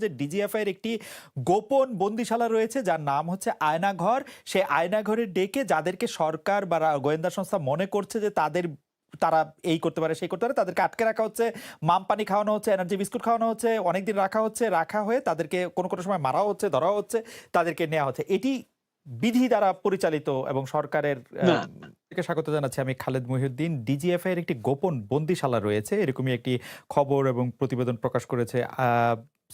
যে ডিজিএফআই এর একটি গোপন বন্দিশালা রয়েছে যার নাম হচ্ছে আয়নাঘর। সেই আয়নাঘরে ডেকে যাদেরকে সরকার বা গোয়েন্দা সংস্থা মনে করছে যে তারা এই করতে পারে সেই করতে পারে তাদেরকে আটকে রাখা হচ্ছে, মাম পানি খাওয়ানো হচ্ছে, এনার্জি বিস্কুট খাওয়ানো হচ্ছে, অনেকদিন রাখা হচ্ছে, রাখা হয়ে তাদেরকে কোনো কোনো সময় মারাও হচ্ছে, ধরাও হচ্ছে, তাদেরকে নেওয়া হচ্ছে। এটি বিধি দ্বারা পরিচালিত এবং সরকারের না। থেকে স্বাগত জানাচ্ছি। আমি খালেদ মহিউদ্দিন। ডিজিএফআই এর একটি গোপন বন্দিশালা রয়েছে, এরকমই একটি খবর এবং প্রতিবেদন প্রকাশ করেছে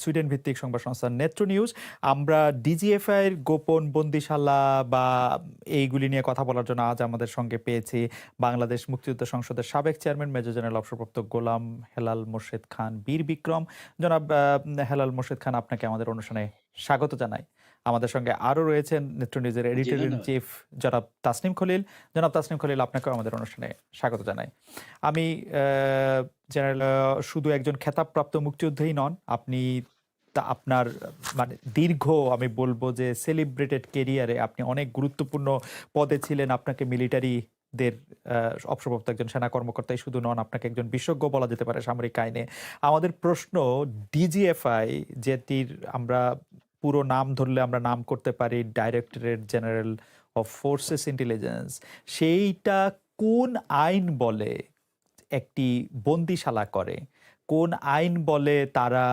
সুইডেন ভিত্তিক সংবাদ সংস্থা নেত্র নিউজ। আমরা ডিজিএফআই এর গোপন বন্দিশালা বা এইগুলি নিয়ে কথা বলার জন্য আজ আমাদের সঙ্গে পেয়েছি বাংলাদেশ মুক্তিযুদ্ধ সংসদের সাবেক চেয়ারম্যান মেজর জেনারেল অবসরপ্রাপ্ত গোলাম হেলাল মোর্শেদ খান বীর বিক্রম। জনাব হেলাল মোর্শেদ খান, আপনাকে আমাদের অনুষ্ঠানে স্বাগত জানাই। আমাদের সঙ্গে আরো রয়েছেন নেত্র নিউজের জি, এডিটর ইন ধন্যবাদ। চিফ জনাব তাসনিম খলিল। জনাব তাসনিম খলিল, আপনাকেও আমাদের অনুষ্ঠানে স্বাগত জানাই। আমি জেনারেল শুধু একজন খেতাবপ্রাপ্ত মুক্তিযোদ্ধাই নন, আপনি আপনার মানে দীর্ঘ, আমি বলবো যে সেলিব্রেটেড কেরিয়ারে আপনি অনেক গুরুত্বপূর্ণ পদে ছিলেন। আপনাকে মিলিটারিদের অবসরপ্রাপ্ত একজন সেনা কর্মকর্তাই শুধু নন, আপনাকে একজন বিশেষজ্ঞ বলা যেতে পারে সামরিক আইনে। আমাদের প্রশ্ন, ডিজিএফআই যেটির আমরা পুরো নাম ধরলে আমরা নাম করতে পারি directorate general of forces intelligence, সেইটা কোন আইন বলে একটি বন্দিশালা করে? কোন আইন বলে তারা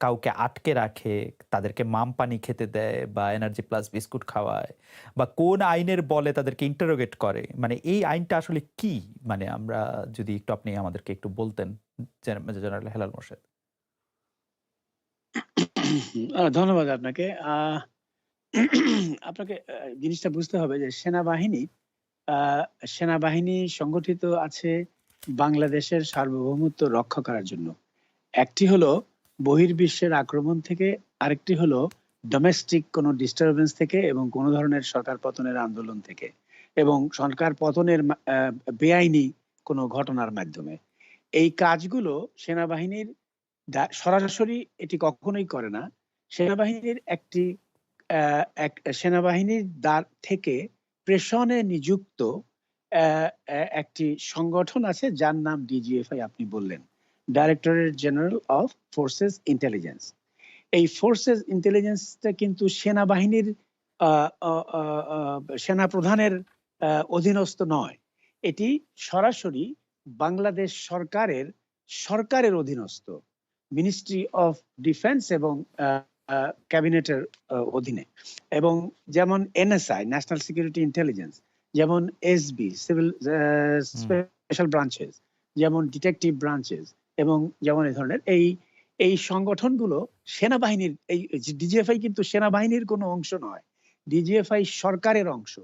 কাউকে আটকে রাখে, তাদেরকে মাম পানি খেতে দেয় বা এনার্জি প্লাস বিস্কুট খাওয়ায়, বা কোন আইনের বলে তাদেরকে ইন্টারোগেট করে? মানে এই আইনটা আসলে কি? মানে আমরা যদি একটু আপনি আমাদেরকে একটু বলতেন মেজর জেনারেল হেলাল মোর্শেদ। ধন্যবাদ আপনাকে। আপনাকে জিনিসটা বুঝতে হবে যে আ সেনাবাহিনী সংগঠিত আছে বাংলাদেশের সার্বভৌমত্ব রক্ষা করার জন্য। একটি হলো বহির্বিশ্বের আক্রমণ থেকে, আরেকটি হলো ডোমেস্টিক কোনো ডিস্টার্বেন্স থেকে এবং কোনো ধরনের সরকার পতনের আন্দোলন থেকে এবং সরকার পতনের বেআইনি কোনো ঘটনার মাধ্যমে। এই কাজগুলো সেনাবাহিনীর সরাসরি এটি কখনোই করে না। সেনাবাহিনীর একটি এক সেনাবাহিনীর থেকে প্রেষণে নিযুক্ত একটি সংগঠন আছে যার নাম ডিজিএফআই, আপনি বললেন। Directorate general of forces intelligence. এই ফোর্সেস ইন্টেলিজেন্সটা কিন্তু সেনাবাহিনীর আ অ আ আ সেনা প্রধানের অধীনস্থ নয়। এটি সরাসরি বাংলাদেশ সরকারের অধীনস্থ। মিনিস্ট্রি অফ ডিফেন্স এবং ক্যাবিনেটের অধীনে। এবং যেমন এনএসআই, ন্যাশনাল সিকিউরিটি ইন্টেলিজেন্স, যেমন এসবি, সিভিল স্পেশাল ব্রাঞ্চেস, যেমন ডিটেকটিভ ব্রাঞ্চেস এবং যেমন এই ধরনের এই সংগঠনগুলো সেনাবাহিনীর, এই ডিজিএফআই কিন্তু সেনাবাহিনীর কোনো অংশ নয়। ডিজিএফআই সরকারের অংশ।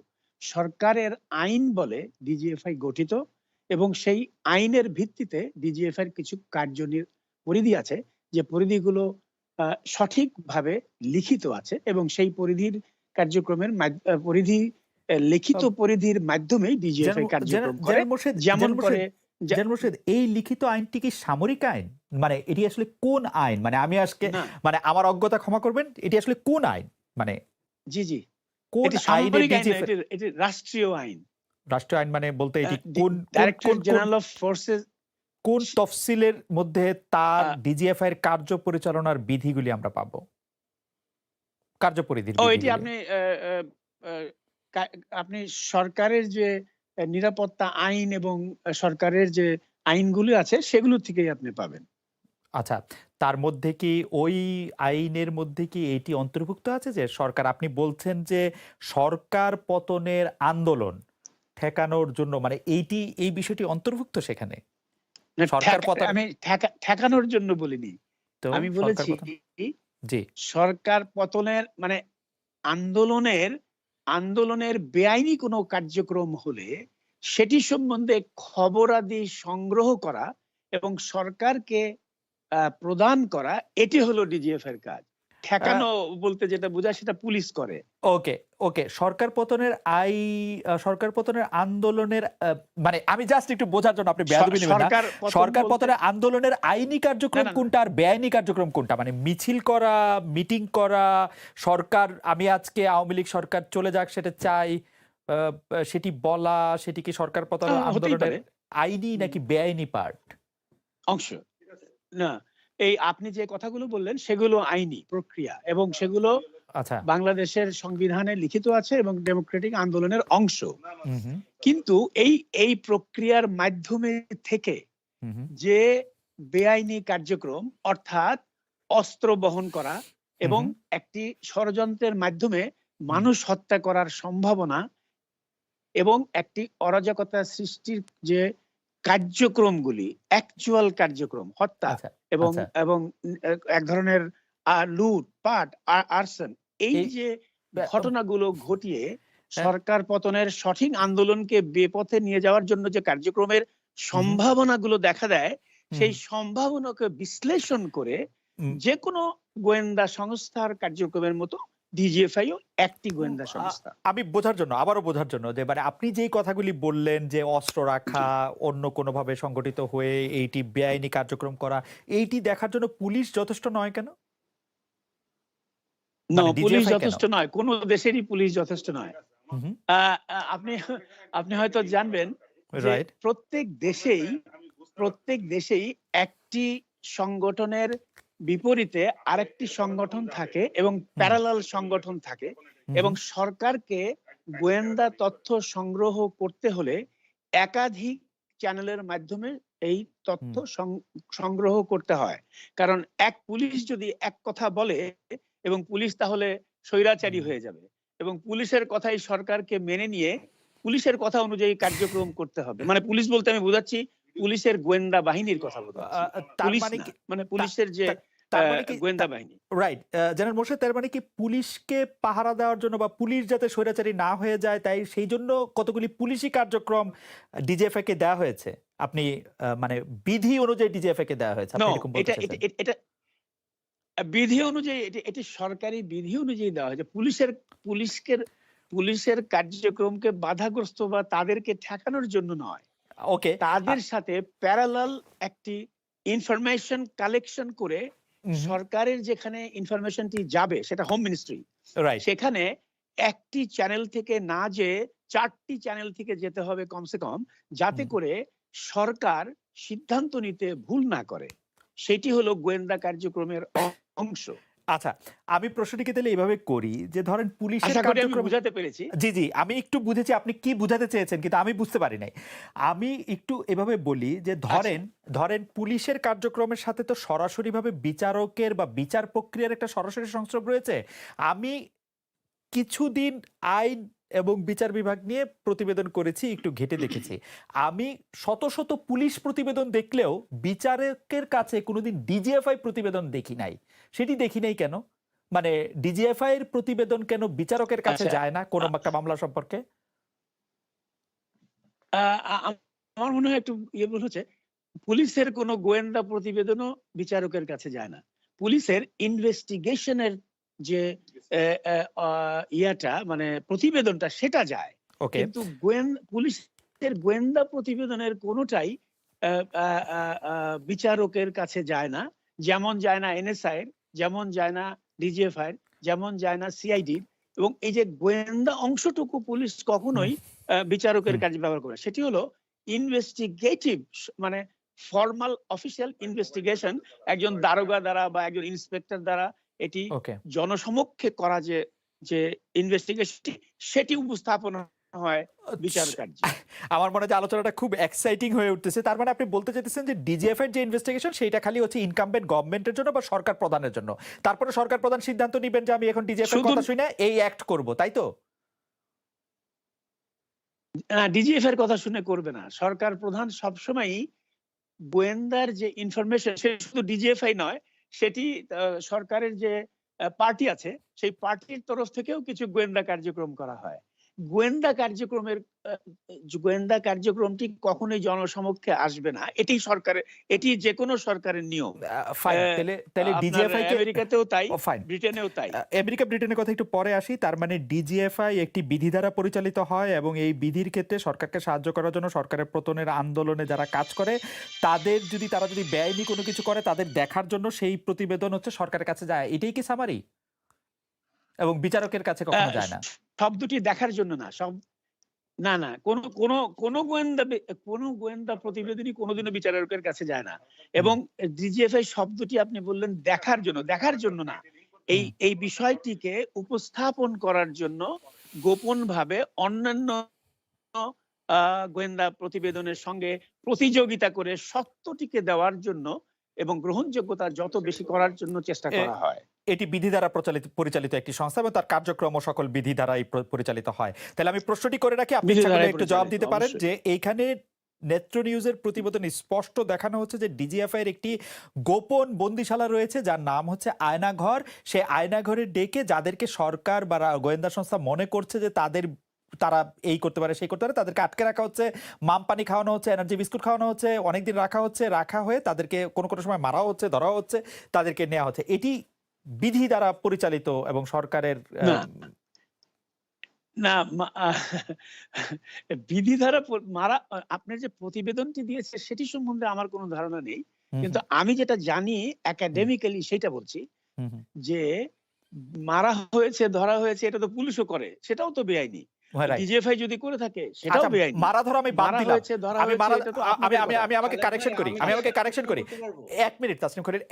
সরকারের আইন বলে ডিজিএফআই গঠিত এবং সেই আইনের ভিত্তিতে ডিজিএফআই এর কিছু পরিধি আছে, যে পরিধিগুলো সঠিকভাবে লিখিত আছে এবং সেই পরিধির কার্যক্রমের লিখিত পরিধির মাধ্যমেই ডিজিএফআই কার্যক্রম করে। যেমন করে জেনারেল মোর্শেদ, এই লিখিত আইনটি কি সামরিক আইন? মানে এটি আসলে কোন আইন? মানে আমি আজকে, না, মানে আমার অজ্ঞতা ক্ষমা করবেন, এটি আসলে কোন আইন? মানে জি, জি। কোন এটি আইনে সামরিক আইন না, ডিজিএফআই? এটি রাষ্ট্রীয় আইন। রাষ্ট্রীয় আইন মানে বলতে এটি কোন কোন কোন ডাইরেক্টরেট কোন জেনারেল অফ ফোর্সেস কোন তফসিলের মধ্যে তার আ ডিজিএফআই এর কার্য পরিচালনার বিধিগুলি আমরা পাবো? কার্যপরিধির এটি বিধিগুলি। আপনি আ আ আ কা আপনি সরকারের যে নিরাপত্তা আইন এবং সরকারের যে আইনগুলি আছে সেগুলো থেকেই আপনি পাবেন। আচ্ছা, তার মধ্যে কি ওই আইনের মধ্যে কি এটি অন্তর্ভুক্ত আছে যে সরকার, আপনি বলছেন যে সরকার পতনের আন্দোলন ঠেকানোর জন্য, মানে এই বিষয়টি অন্তর্ভুক্ত সেখানে? না, সরকার পতন আমি ঠেকানোর জন্য বলিনি। তো আমি সরকার বলেছি পতন, জি। সরকার পতনের মানে আন্দোলনের আন্দোলনের বেআইনি কোনো কার্যক্রম হলে সেটি সম্বন্ধে খবরাদি সংগ্রহ করা এবং সরকারকে প্রদান করা, এটি হলো ডিজিএফ এর কাজ। আ ঠেকানো বলতে যেটা বোঝায় সেটা পুলিশ করে। ওকে, ওকে। সরকার পতনের আন্দোলনের মানে আমি জাস্ট একটু বোঝার জন্য, আপনি বেয়াদবি নিবেন না। সরকার পতন সরকার বলতে পতনের আন্দোলনের আইনি না, কার্যক্রম না, না। কোনটা আর বেআইনি কার্যক্রম কোনটা? মানে মিছিল করা, মিটিং করা, সরকার আমি আজকে আওয়ামী লীগ সরকার চলে যাক সেটা চাই, আ সেটি বলা, সেটি কি সরকার পতনের হতেই আন্দোলনের পারে। আইনি হুম, নাকি বেআইনি পার্ট? অংশ। না, এই আপনি যে কথাগুলো বললেন সেগুলো আইনি প্রক্রিয়া এবং সেগুলো আচ্ছা। বাংলাদেশের সংবিধানে লিখিত আছে এবং ডেমোক্রেটিক আন্দোলনের অংশ। হুম, হুম, কিন্তু এই প্রক্রিয়ার মাধ্যমে থেকে হুম, হুম, যে বেআইনি কার্যক্রম অর্থাৎ অস্ত্র বহন করা হুম, এবং হুম, একটি ষড়যন্ত্রের মাধ্যমে হুম, মানুষ হত্যা করার সম্ভাবনা এবং একটি অরাজকতা সৃষ্টির যে কার্যক্রমগুলি, অ্যাকচুয়াল কার্যক্রম, হত্যা আচ্ছা, এবং আচ্ছা। এবং এক ধরনের লুটপাট, আর্সন, এই এই যে ব্যা ঘটনাগুলো ঘটিয়ে হ্যাঁ, সরকার পতনের সঠিক আন্দোলনকে বেপথে নিয়ে যাওয়ার জন্য যে কার্যক্রমের হুম, হুম, সম্ভাবনাগুলো দেখা দেয়, হুম, সেই সম্ভাবনাকে বিশ্লেষণ করে হুম, যেকোনো গোয়েন্দা সংস্থার কার্যক্রমের মতো ডিজিএফআইও একটি উম গোয়েন্দা আ সংস্থা। আমি বোঝার জন্য, আবারও বোঝার জন্য যে মানে আপনি যেই কথাগুলি বললেন যে অস্ত্র জি। রাখা, অন্য কোনোভাবে সংগঠিত হয়ে এইটি বেআইনি কার্যক্রম করা, এইটি দেখার জন্য পুলিশ যথেষ্ট নয় কেন? মানে পুলিশ ডিজিএফআই কেন? যথেষ্ট নয়। কোন দেশেরই পুলিশ যথেষ্ট নয়। হুম, হুম, আ আ আপনি আপনি হয়তো জানবেন যে রাইট। প্রত্যেক দেশেই একটি সংগঠনের বিপরীতে আরেকটি সংগঠন থাকে এবং হুম, প্যারালাল সংগঠন থাকে হুম, এবং হুম, সরকারকে গোয়েন্দা তথ্য সংগ্রহ করতে হলে একাধিক চ্যানেলের মাধ্যমে এই তথ্য হুম, সংগ্রহ করতে হয়। কারণ এক পুলিশ যদি এক কথা বলে এবং পুলিশ তাহলে স্বৈরাচারী হুম। হয়ে যাবে এবং পুলিশের কথাই সরকারকে মেনে নিয়ে পুলিশের কথা অনুযায়ী কার্যক্রম করতে হবে। মানে পুলিশ বলতে আমি বোঝাচ্ছি পুলিশের গোয়েন্দা বাহিনীর কথা আ বোঝাচ্ছি। তার পুলিশ মানে না, কি মানে তা পুলিশের যে তা তার মানে কি তা গোয়েন্দা বাহিনী। রাইট। জেনারেল মোরশেদ, তার মানে কি পুলিশকে পাহারা দেওয়ার জন্য বা পুলিশ যাতে স্বৈরাচারী না হয়ে যায় তাই সেইজন্য কতগুলি পুলিশি কার্যক্রম ডিজিএফআই কে দেয়া হয়েছে? আপনি মানে বিধি অনুযায়ী ডিজিএফআই কে দেয়া হয়েছে। আপনি নো, এরকম বলতে এটা এটা চাইছেন? এটা এটা বিধি অনুযায়ী এটি সরকারি বিধি অনুযায়ী দেওয়া হয়েছে। পুলিশের কার্যক্রমকে বাধাগ্রস্ত বা তাদেরকে ঠেকানোর জন্য নয়। ওকে। আ তাদের সাথে প্যারালাল একটি ইনফরমেশন কালেকশন করে উহু, সরকারের যেখানে ইনফরমেশনটি যাবে সেটা হোম মিনিস্ট্রি। রাইট। সেখানে একটি চ্যানেল থেকে না যেয়ে ৪ টি চ্যানেল থেকে যেতে হবে কমসে কম, যাতে হুম। করে সরকার সিদ্ধান্ত নিতে ভুল না করে। সেটি হলো গোয়েন্দা কার্যক্রমের অংশ। আচ্ছা, আমি প্রশ্নটিকে তাহলে এভাবে করি যে ধরেন পুলিশের আশা করি আমি কার্যক্রম বুঝাতে পেরেছি। জি, জি। আমি একটু বুঝেছি আপনি কি বুঝাতে চেয়েছেন কিন্তু আমি বুঝতে পারি নাই। আমি একটু এভাবে বলি যে আচ্ছা। ধরেন পুলিশের কার্যক্রমের সাথে তো সরাসরিভাবে বিচারকের বা বিচার প্রক্রিয়ার একটা সরাসরি সংস্রব রয়েছে। আমি কিছুদিন আইন এবং বিচার বিভাগ নিয়ে প্রতিবেদন করেছি, একটু ঘেঁটে দেখেছি। আমি শত, শত পুলিশ প্রতিবেদন দেখলেও বিচারকের কাছে কোনোদিন ডিজিএফআই প্রতিবেদন দেখি নাই। সেটি দেখি নাই কেন? মানে ডিজিএফআই এর প্রতিবেদন কেন বিচারকের কাছে আচ্ছা। যায় না আ কোনো একটা মামলা সম্পর্কে? আ আ আমার মনে হয় একটু ভুল হচ্ছে। পুলিশের কোনো গোয়েন্দা প্রতিবেদনও বিচারকের কাছে যায় না। পুলিশের ইনভেস্টিগেশন এর যে এ এ আ মানে প্রতিবেদনটা সেটা যায়। ওকে। কিন্তু পুলিশের গোয়েন্দা প্রতিবেদনের কোনটাই আ আ আ আ বিচারকের কাছে যায় না। যেমন যায় না এনএসআই এর, যেমন যায় না ডিজিএফআই এর, যেমন যায় না সিআইডির এবং এই যে গোয়েন্দা অংশটুকু পুলিশ হুম, কখনোই বিচারকের হুম। কাজে ব্যবহার করে না। সেটি হলো ইনভেস্টিগেটিভ মানে ফরমাল অফিসিয়াল ইনভেস্টিগেশন একজন দারোগা দ্বারা বা একজন ইন্সপেক্টর দ্বারা এটি ওকে। জনসমক্ষে করা যে ইনভেস্টিগেশন সেটি উপস্থাপন হয় বিচার আচ্ছা, কার্যে। আমার মনে হয় যে আলোচনাটা খুব এক্সাইটিং হয়ে উঠতেছে। তার মানে আপনি বলতে চাইতেছেন যে ডিজিএফআই এর যে ইনভেস্টিগেশন সেইটা খালি হচ্ছে ইনকাম্বেন্ট গভর্নমেন্টের জন্য বা সরকার প্রধানের জন্য। তারপরে সরকার প্রধান সিদ্ধান্ত নিবেন যে আমি এখন ডিজিএফআই এর শুধু কথা শুনে এই অ্যাক্ট করব, তাই তো? ডিজিএফ এর কথা শুনে করবে না। সরকার প্রধান সবসময়ই গোয়েন্দার যে ইনফরমেশন সে শুধু ডিজিএফআই নয়, সেটি সরকারের যে পার্টি আছে, সেই পার্টির তরফ থেকেও কিছু গোয়েন্দা কার্যক্রম করা হয়। গোয়েন্দা কার্যক্রমের আ গোয়েন্দা কার্যক্রমটি কখনোই জনসমক্ষে আসবে না। এটি যেকোনো সরকারের নিয়ম। ফাইন। অ্যা তাইলে আপনার ডিজিএফআই কে আমেরিকাতেও তাই, ফাইন। ব্রিটেনেও তাই। আমেরিকা ব্রিটেনের কথা একটু পরে আসি। তার মানে ডিজিএফআই একটি বিধি দ্বারা পরিচালিত হয় এবং এই বিধির ক্ষেত্রে সরকারকে সাহায্য করার জন্য সরকারের পতনের আন্দোলনে যারা কাজ করে তারা যদি বেআইনি কোনো কিছু করে তাদের দেখার জন্য সেই প্রতিবেদন হচ্ছে সরকারের কাছে যায়। এটাই কি সামারি? এবং বিচারকের কাছে আ কখনো যায় না। সব দুটি দেখার জন্য না। না, কোন গোয়েন্দা প্রতিবেদনই কোনদিনও বিচারকের কাছে যায় না। হুম, এবং ডিজিএফআই শব্দটি আপনি বললেন দেখার জন্য না। হুম। এই বিষয়টিকে উপস্থাপন করার জন্য গোপনভাবে অন্যান্য আ গোয়েন্দা প্রতিবেদনের সঙ্গে প্রতিযোগিতা করে সত্যটিকে দেওয়ার জন্য এবং গ্রহণযোগ্যতা যত বেশি করার জন্য চেষ্টা এ করা হয়। এটি বিধি দ্বারা পরিচালিত একটি সংস্থা এবং তার কার্যক্রম সকল বিধি দ্বারাই পরিচালিত হয়। তাহলে আমি প্রশ্নটি করে রাখি, আপনি বিধি ইচ্ছা করলে দ্বারাই একটু জবাব পরিচালিত দিতে পারেন অবশ্যই। যে এইখানে নেত্র নিউজের প্রতিবেদনে স্পষ্ট দেখানো হচ্ছে যে ডিজিএফআই এর একটি গোপন বন্দিশালা রয়েছে যার নাম হচ্ছে আয়নাঘর। সে আয়নাঘরে ডেকে যাদেরকে সরকার বা গোয়েন্দা সংস্থা মনে করছে যে তারা এই করতে পারে সেই করতে পারে তাদেরকে আটকে রাখা হচ্ছে, মাম পানি খাওয়ানো হচ্ছে, এনার্জি বিস্কুট খাওয়ানো হচ্ছে, অনেকদিন রাখা হচ্ছে, রাখা হয়ে তাদেরকে কোনো সময় মারাও হচ্ছে, ধরাও হচ্ছে, তাদেরকে নেওয়া হচ্ছে। এটি বিধি দ্বারা পরিচালিত এবং সরকারের না, না মা আহ বিধি দ্বারা মারা আপনার যে প্রতিবেদনটি দিয়েছে সেটি সম্বন্ধে আমার কোনো ধারণা নেই। হুম, কিন্তু হুম, আমি যেটা জানি হুম, একাডেমিক্যালি সেইটা বলছি হুম, হুম। যে মারা হয়েছে, ধরা হয়েছে এটা তো পুলিশও করে। সেটাও তো বেআইনি। রাইট। ডিজিএফআই যদি করে থাকে সেটাও আচ্ছা, বেআইনি। মারা ধরা আমি বাদ মারা দিলাম। হয়েছে, ধরা আমি হয়েছে মারা এটা তো আ আমি আপনাদের আমি করা। আমি আমাকে খালেদ কারেকশন ভাই, করি। আমি আমি কি আমাকে একটা কারেকশন কথা করি। বলতে পারবো? ১ মিনিট তাসনিম খলিল।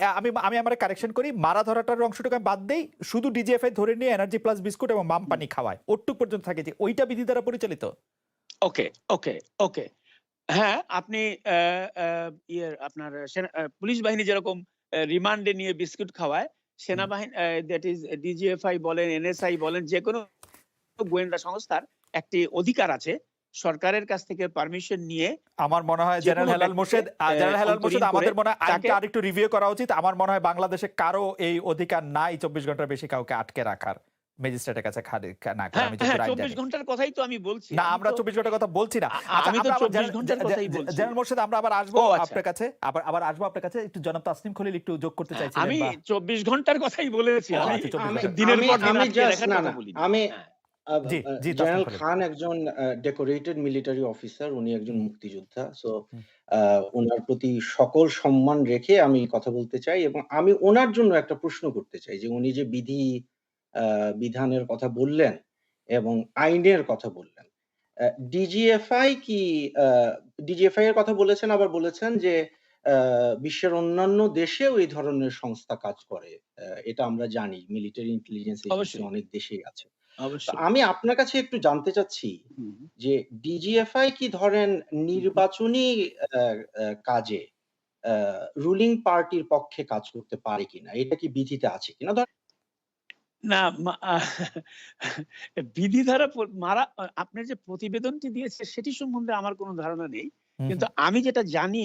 আমি আমার কারেকশন করি। মারা ধরাটার অংশটুকু আমি বাদ দেই। শুধু ডিজিএফআই ধরে নিয়ে এনার্জি প্লাস বিস্কুট এবং মাম হুম। পানি খাওয়ায়। ওটুক পর্যন্ত থাকে যে ওইটা বিধি দ্বারা পরিচালিত? ওকে, ওকে, ওকে। হ্যাঁ, আপনি অ্যা অ্যা আপনার পুলিশ বাহিনী যেরকম রিমান্ডে নিয়ে বিস্কুট খাওয়ায়, হুম। সেনাবাহিনী দ্যাট ইস ডিজিএফআই বলেন, এনএসআই বলেন, যেকোনো গোয়েন্দা সংস্থার একটি অধিকার আছে সরকারের কাছ থেকে পারমিশন নিয়ে আমার মনে হয় যেকোনো ব্যক্তিকে জেনারেল হেলাল মোরশেদ অন্তরীণ করে আমাদের মনে হয় তাকে আইনটা আরেকটু রিভিউ করা উচিত। আমার মনে হয় বাংলাদেশে কারো এই অধিকার নাই ২৪ ঘন্টার বেশি কাউকে আটকে রাখার। ম্যাজিস্ট্রেটের কাছে না করে হ্যাঁ, আমি হ্যাঁ, যতদূর আইন ২৪ জানি। ঘন্টার কথাই তো আমি বলছি। না, আমরা ২৪ ঘন্টার কথা বলছি না। আচ্ছা, আমি তো আমরা আবার ২৪ ঘন্টার কথাই বলছি। জেনারেল মোরশেদ আমরা আবার আসবো ও আচ্ছা। আপনার কাছে। আবার আসবো আপনার কাছে। একটু জনাব তাসনিম খলিল একটু যোগ করতে হ্যাঁ, চাইছিলেন আমি বা ২৪ ঘন্টার কথাই বলেছি। ও আমি আচ্ছা ২৪ আমি ঘন্টা। দিনের আমি পর দিন আমি আটকে জাস্ট রাখার না, কথা না। বলিনি। আমি হ্যাঁ। জি, জি তাসনিম জেনারেল খলিল। খান একজন ডেকোরেটেড মিলিটারি অফিসার। উনি একজন হুম, মুক্তিযোদ্ধা। সো হুম, আ উনার প্রতি সকল সম্মান রেখে আমি কথা বলতে চাই এবং আমি উনার জন্য একটা প্রশ্ন করতে চাই যে উনি যে আ বিধানের কথা বললেন এবং আইনের কথা বললেন। ডিজিএফআই কি আ ডিজিএফআই এর কথা বলেছেন, আবার বলেছেন যে আ বিশ্বের অন্যান্য দেশেও এই ধরনের সংস্থা কাজ করে। এটা আমরা জানি। মিলিটারি ইন্টেলিজেন্স এজেন্সি অবশ্যই, অনেক দেশেই আছে। তো অবশ্যই। আমি আপনার কাছে একটু জানতে চাচ্ছি হুম, যে ডিজিএফআই কি ধরেন হুম, হুম। নির্বাচনী আ আ কাজে আ রুলিং পার্টির পক্ষে কাজ করতে পারে কিনা? এটা কি বিধিতে আছে কিনা? না মা বিধি দ্বারা মারা আপনার যে প্রতিবেদনটি দিয়েছে সেটি সম্বন্ধে আমার কোনো ধারণা নেই। হুম, কিন্তু হুম, আমি যেটা জানি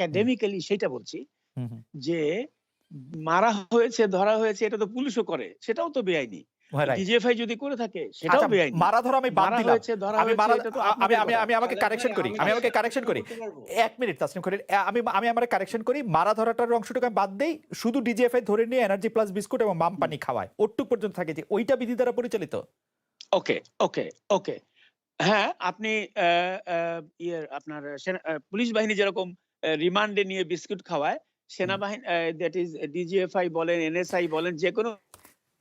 হুম, একাডেমিক্যালি সেইটা বলছি হুম, হুম। যে মারা হয়েছে, ধরা হয়েছে এটা তো পুলিশও করে। সেটাও তো বেআইনি। রাইট। ডিজিএফআই যদি করে থাকে সেটাও আচ্ছা, বেআইনি। মারা ধরা আমি বাদ মারা দিলাম। হয়েছে, ধরা আমি হয়েছে মারা এটা তো আ আমি আপনাদের আমি করা। আমি আমাকে খালেদ কারেকশন ভাই, করি। আমি আমি কি আমাকে একটা কারেকশন কথা করি। বলতে পারবো? ১ মিনিট তাসনিম খলিল। আমি আমার কারেকশন করি। মারা ধরাটার অংশটুকু আমি বাদ দেই। শুধু ডিজিএফআই ধরে নিয়ে এনার্জি প্লাস বিস্কুট এবং মাম হুম। পানি খাওয়ায়। ওটুক পর্যন্ত থাকে যে ওইটা বিধি দ্বারা পরিচালিত? ওকে, ওকে, ওকে। হ্যাঁ, আপনি অ্যা অ্যা আপনার পুলিশ বাহিনী যেরকম রিমান্ডে নিয়ে বিস্কুট খাওয়ায়, হুম। সেনাবাহিনী দ্যাট ইস ডিজিএফআই বলেন, এনএসআই বলেন, যেকোনো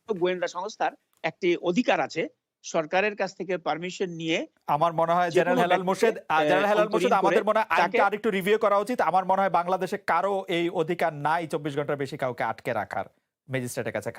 গোয়েন্দা সংস্থার একটি অধিকার আছে সরকারের কাছ থেকে পারমিশন নিয়ে আমার মনে হয় যেকোনো ব্যক্তিকে জেনারেল হেলাল মোরশেদ অন্তরীণ করে আমাদের মনে হয় তাকে আইনটা আরেকটু রিভিউ করা উচিত। আমার মনে হয় বাংলাদেশে কারো এই অধিকার নাই ২৪ ঘন্টার বেশি কাউকে আটকে রাখার। ম্যাজিস্ট্রেটের কাছে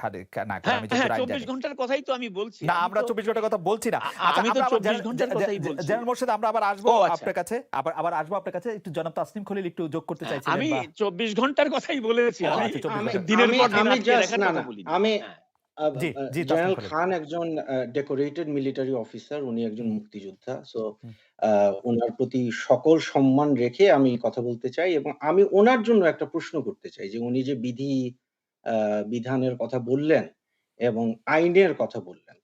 না করে হ্যাঁ, আমি হ্যাঁ, যতদূর আইন ২৪ জানি। ঘন্টার কথাই তো আমি বলছি। না, আমরা ২৪ ঘন্টার কথা বলছি না। আচ্ছা, আমি তো আমরা আবার ২৪ ঘন্টার কথাই বলছি। জেনারেল মোরশেদ আমরা আবার আসবো ও আচ্ছা। আপনার কাছে। আবার আসবো আপনার কাছে। একটু জনাব তাসনিম খলিল একটু যোগ করতে হ্যাঁ, চাইছিলেন আমি বা ২৪ ঘন্টার কথাই বলেছি। ও আমি আচ্ছা ২৪ আমি ঘন্টা। দিনের আমি পর দিন আমি আটকে জাস্ট রাখার না, কথা না। বলিনি। আমি হ্যাঁ। আব জি, আ জি তাসনিম জেনারেল খলিল। খান একজন ডেকোরেটেড মিলিটারি অফিসার। উনি একজন হুম, মুক্তিযোদ্ধা। সো হুম, আ উনার প্রতি সকল সম্মান রেখে আমি কথা বলতে চাই এবং আমি উনার জন্য একটা প্রশ্ন করতে চাই যে উনি যে আ বিধানের কথা বললেন এবং আইনের কথা বললেন।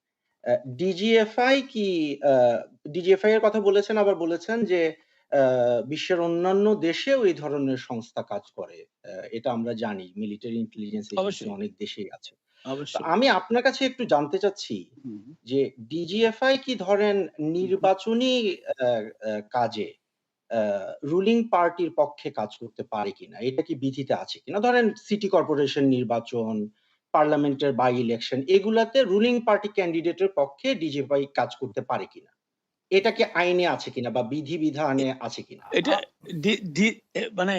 আ ডিজিএফআই কি আ ডিজিএফআই এর কথা বলেছেন, আবার বলেছেন যে আ বিশ্বের অন্যান্য দেশেও এই ধরনের সংস্থা কাজ করে। এটা আমরা জানি। মিলিটারি ইন্টেলিজেন্স এজেন্সি অবশ্যই, অনেক দেশেই আছে। তো অবশ্যই। আমি আপনার কাছে একটু জানতে চাচ্ছি হুম, যে ডিজিএফআই কি ধরেন হুম, হুম। নির্বাচনী আ আ কাজে আ রুলিং পার্টির পক্ষে কাজ করতে পারে কিনা? এটা কি বিধিতে আছে কিনা? ধরেন সিটি কর্পোরেশন নির্বাচন, পার্লামেন্টের বাই ইলেকশন, এগুলাতে রুলিং পার্টি ক্যান্ডিডেটের পক্ষে ডিজিএফআই কাজ করতে পারে কিনা? এটা কি আইনে আছে কিনা বা বিধিবিধানে আছে কিনা? এটা মানে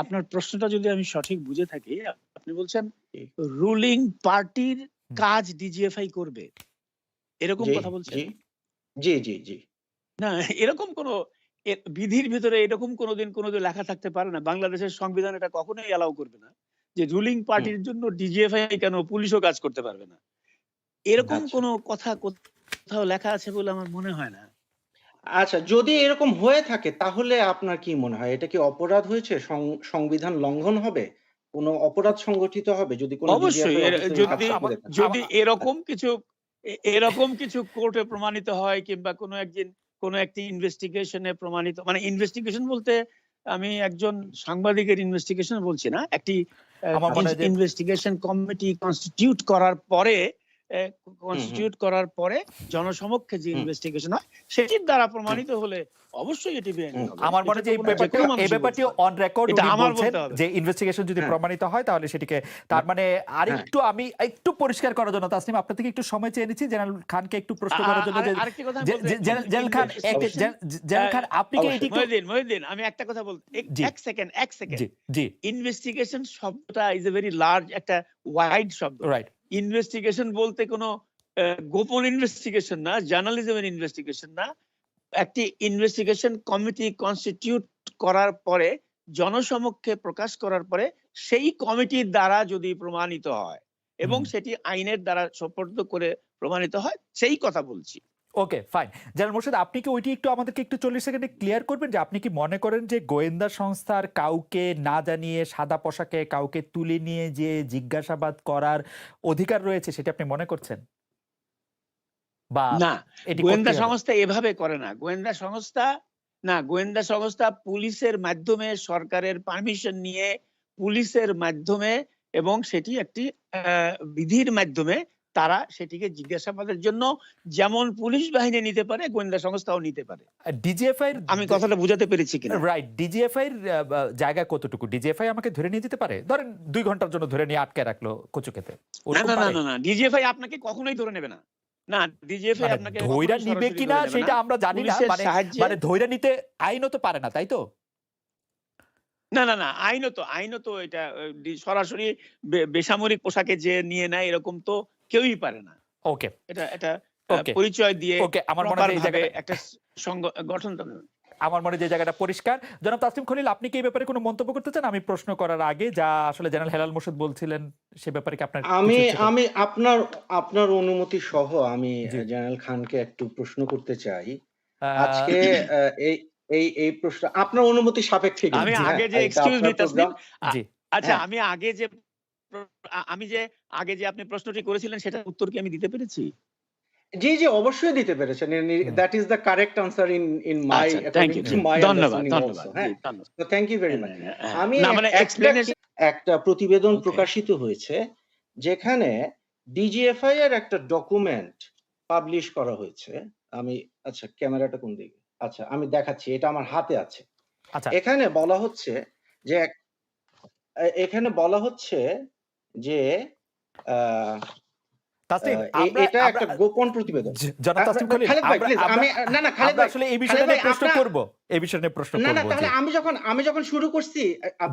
আপনার প্রশ্নটা যদি আমি সঠিক বুঝে থাকি, আপনি বলছেন জি, রুলিং পার্টির হুম। কাজ ডিজিএফআই করবে, এরকম জি, কথা বলছেন? জি, জি, জি, জি। না, এরকম কোনো বিধির ভিতরে এরকম কোনোদিন লেখা থাকতে পারে না। বাংলাদেশের সংবিধান এটা কখনোই অ্যালাউ করবে না। যে রুলিং হুম, পার্টির জন্য ডিজিএফআই কেন পুলিশও কাজ করতে পারবে না। এরকম আচ্ছা। কোনো কথা কোথাও লেখা আছে বলে আমার মনে হয় না। আচ্ছা, যদি এরকম হয়ে থাকে তাহলে আপনার কি মনে হয়? এটা কি অপরাধ হয়েছে? সংবিধান লঙ্ঘন হবে? কোনো অপরাধ সংগঠিত হবে যদি কোনো অবশ্যই ডিজিএফআই অফিসার এই যদি কাজটা আমার করে থাকে? যদি আচ্ছা, এরকম কিছু কোর্টে প্রমাণিত হয় কিংবা কোনো একটি ইনভেস্টিগেশনে প্রমাণিত, মানে ইনভেস্টিগেশন বলতে আমি একজন সাংবাদিকের ইনভেস্টিগেশন বলছি না। একটি আমার মনে হয় যে ইনভেস্টিগেশন কমিটি হুম, হুম, কনস্টিটিউট করার পরে জনসমক্ষে যে হুম, ইনভেস্টিগেশন হয় সেটির দ্বারা হুম, প্রমাণিত হলে অবশ্যই এটি বেআইনি হুম। হবে। আমার মনে এটা হয় তো যে যে কোনো এই মানুষই বলতে ব্যাপারটিও পারে। অন রেকর্ড এটা উনি আমার বলছেন বলতে হবে যে না। ইনভেস্টিগেশন যদি হ্যাঁ, প্রমাণিত হয় তাহলে সেটিকে তার হ্যাঁ, মানে হ্যাঁ। আরেকটু আমি একটু পরিষ্কার করার জন্য তাসনিম আপনার থেকে একটু সময় চেয়ে নিচ্ছি জেনারেল খানকে একটু প্রশ্ন করার জন্য যে আরেকটি কথা আমি বলতে জেনারেল খান অবশ্যই, জেনারেল খান আপনি কি এটি অবশ্যই। একটু মহিউদ্দিন, আমি একটা কথা জি এক সেকেন্ড, জি জি ইনভেস্টিগেশন শব্দটা ইজ এ ভেরি লার্জ, একটা ওয়াইড শব্দ। রাইট ইনভেস্টিগেশন বলতে কোনো গোপন ইনভেস্টিগেশন না, জার্নালিজমের ইনভেস্টিগেশন না। একটি ইনভেস্টিগেশন কমিটি কনস্টিটিউট করার পরে, জনসমক্ষে প্রকাশ করার পরে, সেই কমিটির দ্বারা যদি প্রমাণিত হয় এবং হুম সেটি আইনের দ্বারা সোপর্দ করে প্রমাণিত হয়, সেই কথা বলছি। ওকে ফাইন জেনারেল মোর্শেদ আপনি কি ওইটি একটু আমাদেরকে একটু 40 সেকেন্ডে ক্লিয়ার করবেন যে আপনি কি মনে করেন যে গোয়েন্দা সংস্থার কাউকে না জানিয়ে সাদা পোশাকে কাউকে তুলে নিয়ে যে জিজ্ঞাসাবাদ করার অধিকার রয়েছে সেটা আপনি মনে করছেন বা না, এটি গোয়েন্দা করতেই হবে সংস্থা এভাবে করে না। গোয়েন্দা সংস্থা পুলিশের মাধ্যমে, সরকারের পারমিশন নিয়ে পুলিশের মাধ্যমে, এবং সেটি একটি বিধির মাধ্যমে তারা সেটিকে জিজ্ঞাসাবাদের জন্য যেমন পুলিশ বাহিনী নিতে পারে, গোয়েন্দা সংস্থাও নিতে পারে। ডিজিএফআই আমি কথাটা বুঝাতে পেরেছি কিনা? রাইট ডিজিএফআই জায়গা কতটুকু ডিজিএফআই আমাকে ধরে নিয়ে যেতে পারে ধরেন 2 ঘন্টার জন্য ধরে নিয়ে আটকে রাখলো কচুকেতে না, ওরকম না, না, পারে না, না। ডিজিএফআই আপনাকে কখনোই ধরে নেবে না। না, ডিজিএফআই মানে আপনাকে ধইরা কখনোই নিবে সরাসরি কিনা ধরে নেবে না। সেটা আমরা জানি না পুলিশের মানে সাহায্যে, মানে ধইরা নিতে আইনও তো পারে না তাই তো না, না, না, আইনত এটা সরাসরি বেসামরিক পোশাকে যে নিয়ে নেয় এরকম তো কেউই পারে না। ওকে এটা এটা ওকে পরিচয় দিয়ে ওকে আমার মনে প্রপার হয় এই ভাবে জায়গাটা একটা গঠন। আমার মনে হয় যে জায়গাটা পরিষ্কার জনাব তাসলিম খলিল আপনি কি এই ব্যাপারে কোনো মন্তব্য করতে চান আমি প্রশ্ন করার আগে যা আসলে জেনারেল হেলাল মোর্শেদ বলছিলেন সে ব্যাপারে কি আপনার আমি কিছু ইচ্ছে করে আমি আপনার আপনার অনুমতি সহ আমি জি জেনারেল খানকে একটু প্রশ্ন করতে চাই। আহ, আজকে এই এই প্রশ্ন আপনার অনুমতি সাপেক্ষে আমি কিন্তু, হ্যাঁ? আগে যে, এটা এক্সকিউজ মি আপনার তাসনিম, প্রোগ্রাম। জি আচ্ছা, হ্যাঁ। আগে যে আপনি প্রশ্নটি করেছিলেন সেটার উত্তর কি আমি দিতে পেরেছি? জি, জি, অবশ্যই দিতে পেরেছেন। Hmm, that is the correct answer in my আচ্ছা, thank according you. To hmm, my ধন্যবাদ, আন্ডারস্ট্যান্ডিং ধন্যবাদ। অলসো, জি, হ্যাঁ? ধন্যবাদ। তো থ্যাংক ইউ ভেরি হ্যাঁ, মাচ। হ্যাঁ, হ্যাঁ। আমি না, মানে এক্সপ্লেনেশন। একটা প্রতিবেদন ওকে। প্রকাশিত হয়েছে যেখানে ডিজিএফআই এর একটা ডকুমেন্ট পাবলিশ করা হয়েছে। আমি আচ্ছা ক্যামেরাটা কোন দিকে? আচ্ছা আমি দেখাচ্ছি। এটা আমার হাতে আছে। আচ্ছা এখানে বলা হচ্ছে যে এখানে বলা হচ্ছে যে আ আ তাসলিম এ আমরা এটা আমরা একটা গোপন প্রতিবেদন। জনাব তাসলিম খলিল খালেদ ভাই আমরা প্লিজ, আমরা না খালেদ আমরা ভাই, আসলে এই খালেদ বিষয় ভাই নিয়ে প্রশ্ন করব এই বিষয় নিয়ে প্রশ্ন না, করব তাহলে জি আমি যখন শুরু করছি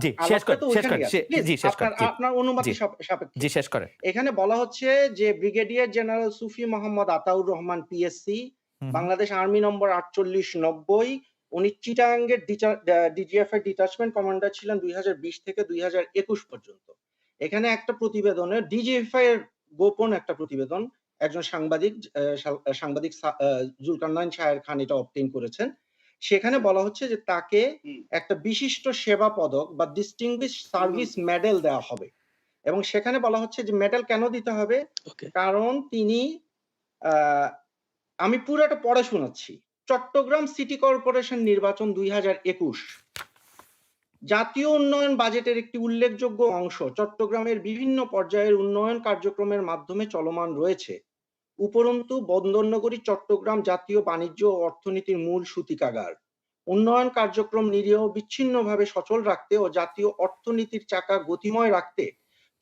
জি শেষ আলাপটা করেন তো শেষ করেন ওইখানেই আছে। প্লিজ জি শেষ করেন জি আপনার জি অনুমতি সাপেক্ষে। জি শেষ করেন এখানে বলা হচ্ছে যে ব্রিগেডিয়ার জেনারেল সুফি মোহাম্মদ আতাউর রহমান পিএসসি, হুম হুম বাংলাদেশ আর্মি নম্বর ৪৮৯০, উনি চিটাগাঙ্গের ডিজিএফআই ডিটাচমেন্ট কমান্ডার ছিলেন ২০২০ থেকে ২০২১ পর্যন্ত। এখানে একটা প্রতিবেদনে ডিজিএফআই এর গোপন একটা প্রতিবেদন একজন সাংবাদিক জুলকারনাইন শাহের খান এটা অবটেইন করেছেন। সেখানে বলা হচ্ছে যে তাকে হুম, একটা বিশিষ্ট সেবা পদক বা ডিস্টিংগুইশ হুম, সার্ভিস মেডেল দেওয়া হবে। এবং সেখানে বলা হচ্ছে যে মেডেল কেন দিতে হবে? ওকে। কারণ তিনি আ আমি পুরাটা পড়ে শোনাচ্ছি। চট্টগ্রাম সিটি কর্পোরেশন নির্বাচন ২০২১ জাতীয় উন্নয়ন বাজেটের একটি উল্লেখযোগ্য অংশ চট্টগ্রামের বিভিন্ন পর্যায়ের উন্নয়ন কার্যক্রমের মাধ্যমে চলমান রয়েছে। উপরন্তু বন্দরনগরী চট্টগ্রাম জাতীয় বাণিজ্য ও অর্থনীতির মূল সূতিকাগার। উন্নয়ন কার্যক্রম নিরীহ বিচ্ছিন্নভাবে সচল রাখতে ও জাতীয় অর্থনীতির চাকা গতিময় রাখতে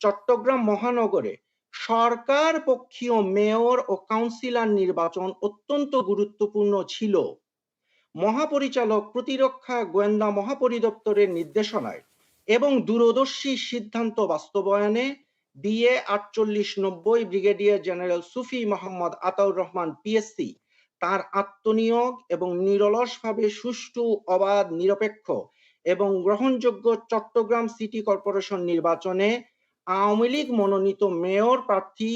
চট্টগ্রাম মহানগরে সরকার পক্ষীয় মেয়র ও কাউন্সিলর নির্বাচন অত্যন্ত গুরুত্বপূর্ণ ছিল। মহাপরিচালক প্রতিরক্ষা গোয়েন্দা মহাপরিদপ্তরের নির্দেশনায় এবং দূরদর্শী সিদ্ধান্ত বাস্তবায়নে বিএ 4890 ব্রিগেডিয়ার জেনারেল সুফি মোহাম্মদ আতাউর রহমান পিএসসি তার আত্মনিয়োগ এবং নিরলসভাবে সুষ্ঠু, অবাধ, নিরপেক্ষ এবং গ্রহণযোগ্য চট্টগ্রাম সিটি কর্পোরেশন নির্বাচনে আওয়ামী লীগ মনোনীত মেয়র প্রার্থী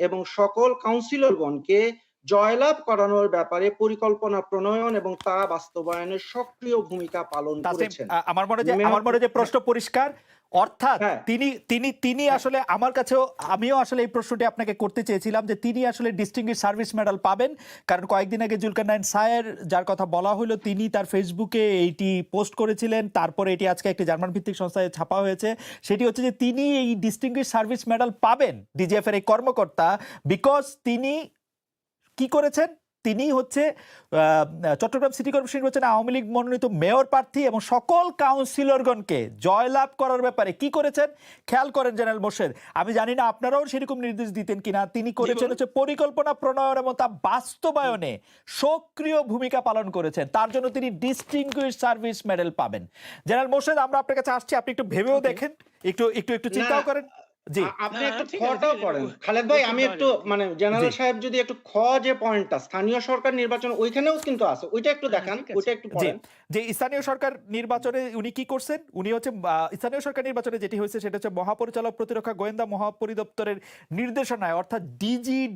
এবং সকল কাউন্সিলরগণকে জয়লাভ করানোর ব্যাপারে পরিকল্পনা প্রণয়ন এবং তা বাস্তবায়নে সক্রিয় ভূমিকা পালন তাসিম, করেছেন। আমার মনে মেয়র যে প্রশ্ন পরিষ্কার, অর্থাৎ হ্যাঁ তিনি তিনি তিনি আসলে আমার কাছেও, আমিও আসলে এই প্রশ্নটি আপনাকে করতে চেয়েছিলাম যে তিনি আসলে ডিস্টিংগুইশ সার্ভিস মেডাল পাবেন, কারণ কয়েকদিন আগে জুলকারনাইন সায়ের, যার কথা বলা হলো, তিনি তার ফেসবুকে এইটি পোস্ট করেছিলেন, তারপরে এটি আজকে একটি জার্মান ভিত্তিক সংস্থায় ছাপা হয়েছে। সেটি হচ্ছে যে তিনি এই ডিস্টিংগুইশ সার্ভিস মেডাল পাবেন, ডিজিএফ এর এই কর্মকর্তা, বিকজ তিনি কি করেছেন, তিনি হচ্ছে চট্টগ্রাম সিটি কর্পোরেশন নির্বাচনে আওয়ামী লীগ মনোনীত মেয়র প্রার্থী এবং সকল কাউন্সিলরগণকে জয়লাভ করার ব্যাপারে কি করেছেন খেয়াল করেন জেনারেল মোর্শেদ। আমি জানি না আপনারাও সেরকম নির্দেশ দিতেন কিনা, তিনি করেছেন হচ্ছে পরিকল্পনা প্রণয়ন এবং তা বাস্তবায়নে সক্রিয় ভূমিকা পালন করেছেন, তার জন্য তিনি ডিস্টিংগুইশ সার্ভিস মেডেল পাবেন। জেনারেল মোর্শেদ, আমরা আপনার কাছে আসছি, আপনি একটু ভেবেও দেখেন, একটু না, চিন্তাও করেন। জি আপনি না, একটু ঠিক আছে, খটাও ঠিক আছে, করেন খালেদ ভাই। বুঝতে আমি পারা একটু যাবে। মানে জি জেনারেল সাহেব যদি একটু যে পয়েন্টটা স্থানীয় সরকার নির্বাচন ওইখানেও কিন্তু আছে, ওইটা একটু দেখান, ঠিক আছে। ওইটা একটু জি পড়েন। যে স্থানীয় সরকার নির্বাচনে উনি কি করছেন, উনি হচ্ছে স্থানীয় সরকার নির্বাচনে যেটি হয়েছে সেটা হচ্ছে মহাপরিচালক প্রতিরক্ষা গোয়েন্দা মহাপরিদপ্তরের নির্দেশনায়, অর্থাৎ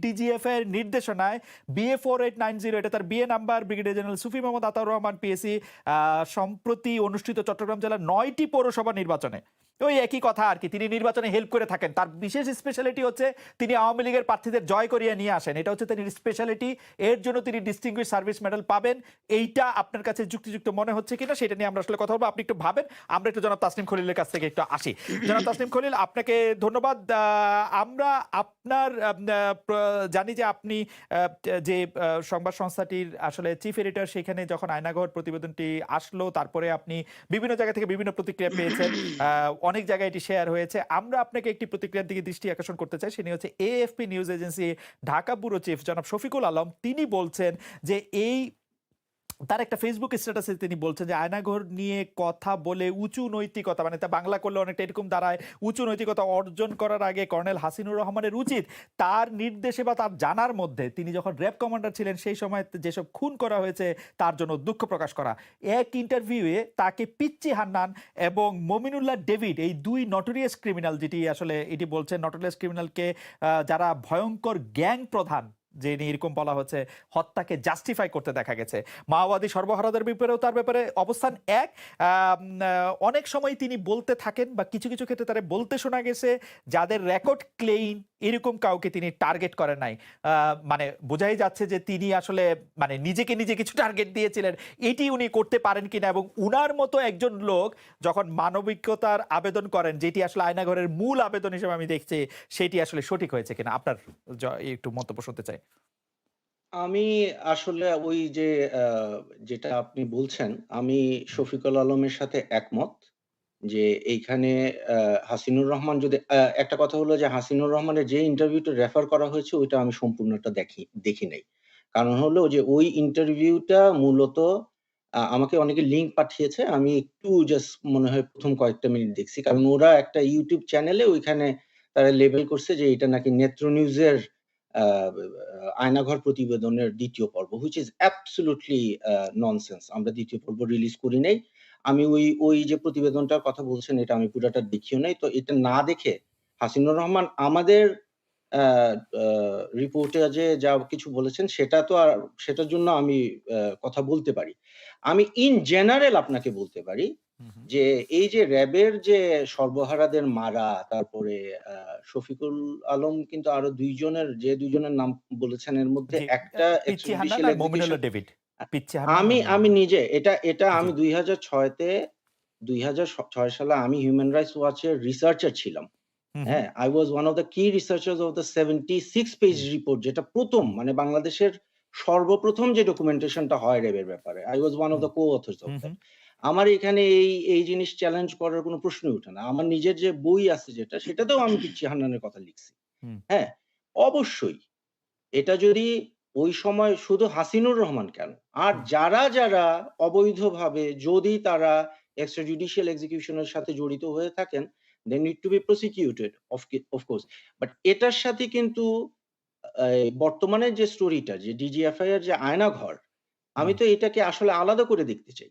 ডিজিএফ এর নির্দেশনায় BA 4890, এটা তার বিএ নাম্বার, ব্রিগেডিয়ার জেনারেল সুফি মোহাম্মদ আতাউর রহমান পিএসসি সম্প্রতি অনুষ্ঠিত চট্টগ্রাম জেলার 9টি পৌরসভা নির্বাচনে ওই একই কথা আর কি, তিনি নির্বাচনে হেল্প করে থাকেন। তার বিশেষ স্পেশালিটি হচ্ছে তিনি আওয়ামী লীগের প্রার্থীদের জয় করিয়ে নিয়ে আসেন, এটা হচ্ছে তার স্পেশালিটি। এর জন্য তিনি ডিস্টিংগুইশ সার্ভিস মেডেল পাবেন। এইটা আপনার কাছে যুক্তিযুক্ত মনে হচ্ছে কিনা সেটা নিয়ে আমরা আসলে কথা বলবো, আপনি একটু ভাবেন। আমরা একটু জনাব তাসনিম খলিলের কাছ থেকে একটু আসি। জনাব তাসনিম খলিল, আপনাকে ধন্যবাদ। আমরা আপনার জানি যে আপনি যে সংবাদ সংস্থাটির আসলে চিফ এডিটর, সেখানে যখন আয়নাঘর প্রতিবেদনটি আসলো তারপরে আপনি বিভিন্ন জায়গা থেকে বিভিন্ন প্রতিক্রিয়া পেয়েছেন, অনেক জায়গায় এটি শেয়ার হয়েছে। আমরা আপনাকে একটি প্রতিক্রিয়ার দিকে দৃষ্টি আকর্ষণ করতে চাই, সেটি হচ্ছে AFP news agency Dhaka bureau chief জনাব শফিকুল আলম। তিনি বলছেন যে তার একটা ফেসবুক স্ট্যাটাসে তিনি বলছেন যে আয়নাঘর নিয়ে কথা বলে উঁচু নৈতিকতা, মানে তা বাংলা করলে অনেকটা এরকম দাঁড়ায়, উঁচু নৈতিকতা অর্জন করার আগে কর্নেল হাসিনুর রহমানের উচিত তার নির্দেশে বা তার জানার মধ্যে তিনি যখন র্যাব কমান্ডার ছিলেন সেই সময় যেসব খুন করা হয়েছে তার জন্য দুঃখ প্রকাশ করা। এক ইন্টারভিউয়ে তাকে পিচ্চি হান্নান এবং মমিনুল্লাহ ডেভিড, এই দুই নটোরিয়াস ক্রিমিনাল, যেটি আসলে এটি বলছেন নটোরিয়াস ক্রিমিনালকে যারা ভয়ঙ্কর গ্যাং প্রধান, যে নিয়ে এরকম বলা হচ্ছে, হত্যাকে জাস্টিফাই করতে দেখা গেছে। মাওবাদী সর্বহারাদের ব্যাপারেও তার ব্যাপারে অবস্থান এক। অনেক সময় তিনি বলতে থাকেন বা কিছু কিছু ক্ষেত্রে তারা বলতে শোনা গেছে যাদের রেকর্ড ক্লেইম, এরকম কাউকে তিনি টার্গেট করেন নাই। মানে বোঝাই যাচ্ছে যে তিনি আসলে মানে নিজে কিছু টার্গেট দিয়েছিলেন, এটি উনি করতে পারেন কিনা, এবং উনার মতো একজন লোক যখন মানবিকতার আবেদন করেন, যেটি আসলে আয়নাঘরের মূল আবেদন হিসেবে আমি দেখছি, সেটি আসলে সঠিক হয়েছে কিনা, আপনার একটু মন্তব্য শুনতে চাই। আমি আসলে ওই যে যেটা আপনি বলছেন, আমি শফিকুল আলমের সাথে একমত যে এইখানে হাসিনুর রহমান যদি একটা কথা হলো যে হাসিনুর রহমানের যে ইন্টারভিউটা রেফার করা হয়েছে ওইটা আমি সম্পূর্ণটা দেখি নাই। কারণ হলো যে ওই ইন্টারভিউটা মূলত আমাকে অনেকে লিঙ্ক পাঠিয়েছে। আমি একটু জাস্ট মনে হয় ১ম কয়েকটা মিনিট দেখছি। কারণ ওরা একটা YouTube চ্যানেলে ওইখানে তারা লেবেল করছে যে এটা নাকি নেত্র নিউজের আ আয়নাঘর প্রতিবেদনের ২য় পর্ব, হুইচ ইস অ্যাবসোলিউটলি ননসেন্স। আমরা ২য় পর্ব রিলিজ করি নাই। আমি ওই যে প্রতিবেদনটার কথা বলছেন এটা আমি পুরাটা দেখিও নাই। তো এটা না দেখে হাসিনুর রহমান আমাদের আ আ রিপোর্টে যা কিছু বলেছেন সেটা তো আর সেটার জন্য আমি কথা বলতে পারি। আমি ইন জেনারেল আপনাকে বলতে পারি হুম, হুম। যে এই যে র‍্যাবের যে সর্বহারাদের মারা, তারপরে আ শফিকুল আলম কিন্তু আরো ২ জনের যে ২ জনের নাম বলেছেন এর মধ্যে জি, একটা পিচ্চি হান্নান এক্সট্রাজুডিশিয়াল আর অ্যাপ্লিকেশন। মমিনুল্লাহ ডেভিড। পিচ্চি হান্নান আমি আর আমি মমিনুল্লাহ। নিজে এটা জি। আমি ২০০৬ সালে আমি হিউম্যান রাইটস ওয়াচ এর রিসার্চার ছিলাম। হুম, হুম। হ্যাঁ? I was one of the key researchers of the 76 page hmm, report, যেটা ১ম হুম, মানে বাংলাদেশের সর্বপ্রথম যে ডকুমেন্টেশনটা হয় র‍্যাবের ব্যাপারে। I was one of hmm, the co-authors of hmm, that. হুম, আমার এখানে এই জিনিস চ্যালেঞ্জ করার কোনো প্রশ্নই ওঠে না। আমার নিজের যে বই আছে যেটাতেও আমি পিচ্চি হান্নানের কথা লিখছি। হুম, হ্যাঁ? অবশ্যই এটা যদি ওই সময় শুধু হাসিনুর রহমান কেন, আর হুম, যারা অবৈধভাবে যদি তারা extrajudicial execution এর সাথে জড়িত হয়ে থাকেন, they need to be prosecuted of course. But এটার সাথে কিন্তু বর্তমানে যে স্টোরিটা যে ডিজিএফআই এর যে আয়নাঘর, আমি হুম। তো এটাকে আসলে আলাদা করে দেখতে চাই।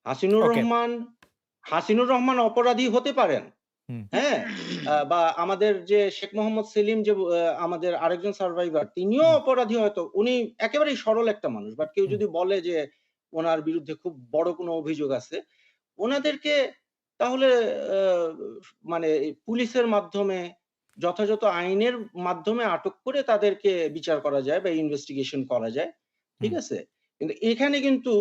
হাসিনুর ওকে। রহমান হাসিনুর রহমান অপরাধী হতে পারেন। হুম, হ্যাঁ? বা আমাদের যে শেখ মোহাম্মদ সেলিম যে আমাদের আরেকজন সারভাইভার তিনিও হুম, অপরাধী হয়তো। উনি একেবারেই সরল একটা মানুষ। বাট কেউ হুম, যদি বলে যে উনার বিরুদ্ধে খুব বড় কোনো অভিযোগ আছে, উনাদেরকে তাহলে আ মানে পুলিশের মাধ্যমে যথাযথ আইনের মাধ্যমে আটক করে তাদেরকে বিচার করা যায় বা ইনভেস্টিগেশন করা যায়। ঠিক হুম। আছে? কিন্তু এখানে কিন্তু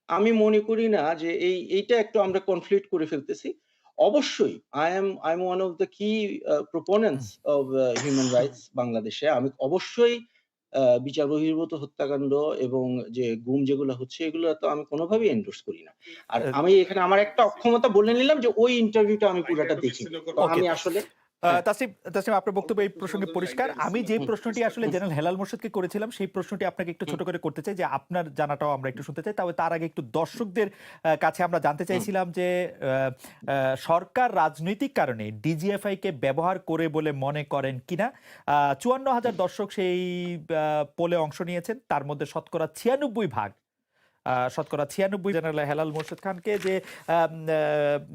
আমি মনে করি না যে এইটা একটু আমরা কনফ্লিক্ট করে ফেলতেছি। অবশ্যই I am one of the key hmm. proponents of human rights বাংলাদেশে। আমি অবশ্যই বিচার বহির্ভূত হত্যাকাণ্ড এবং যে গুম যেগুলো হচ্ছে এগুলো তো আমি কোনোভাবেই এন্ডোর্স করি না। আর আ আমি এখানে আমার একটা অক্ষমতা বলে নিলাম যে ওই ইন্টারভিউটা আমি পুরাটা দেখিনি। তো ওকে। আমি আসলে হ্যাঁ, তাসনিম, তাসনিম আপনার বক্তব্য এই প্রসঙ্গে পরিষ্কার। আমি যে হুম, প্রশ্নটি আসলে হুম, জেনারেল হেলাল মোরশেদকে করেছিলাম, সেই প্রশ্নটি আপনাকে একটু হুম, ছোট করে করতে চাই যে আপনার জানাটাও আমরা একটু শুনতে চাই। তবে তার আগে একটু দর্শকদের কাছে আমরা জানতে হুম। চাইছিলাম যে আ আ সরকার রাজনৈতিক কারণে ডিজিএফআই কে ব্যবহার করে বলে মনে করেন কিনা? ৫৪,০০০ দর্শক সেই পোলে অংশ নিয়েছেন। তার মধ্যে শতকরা ৯৬ ভাগ শতকরা ৯৬ জেনারেল হেলাল মোরশেদ খানকে যে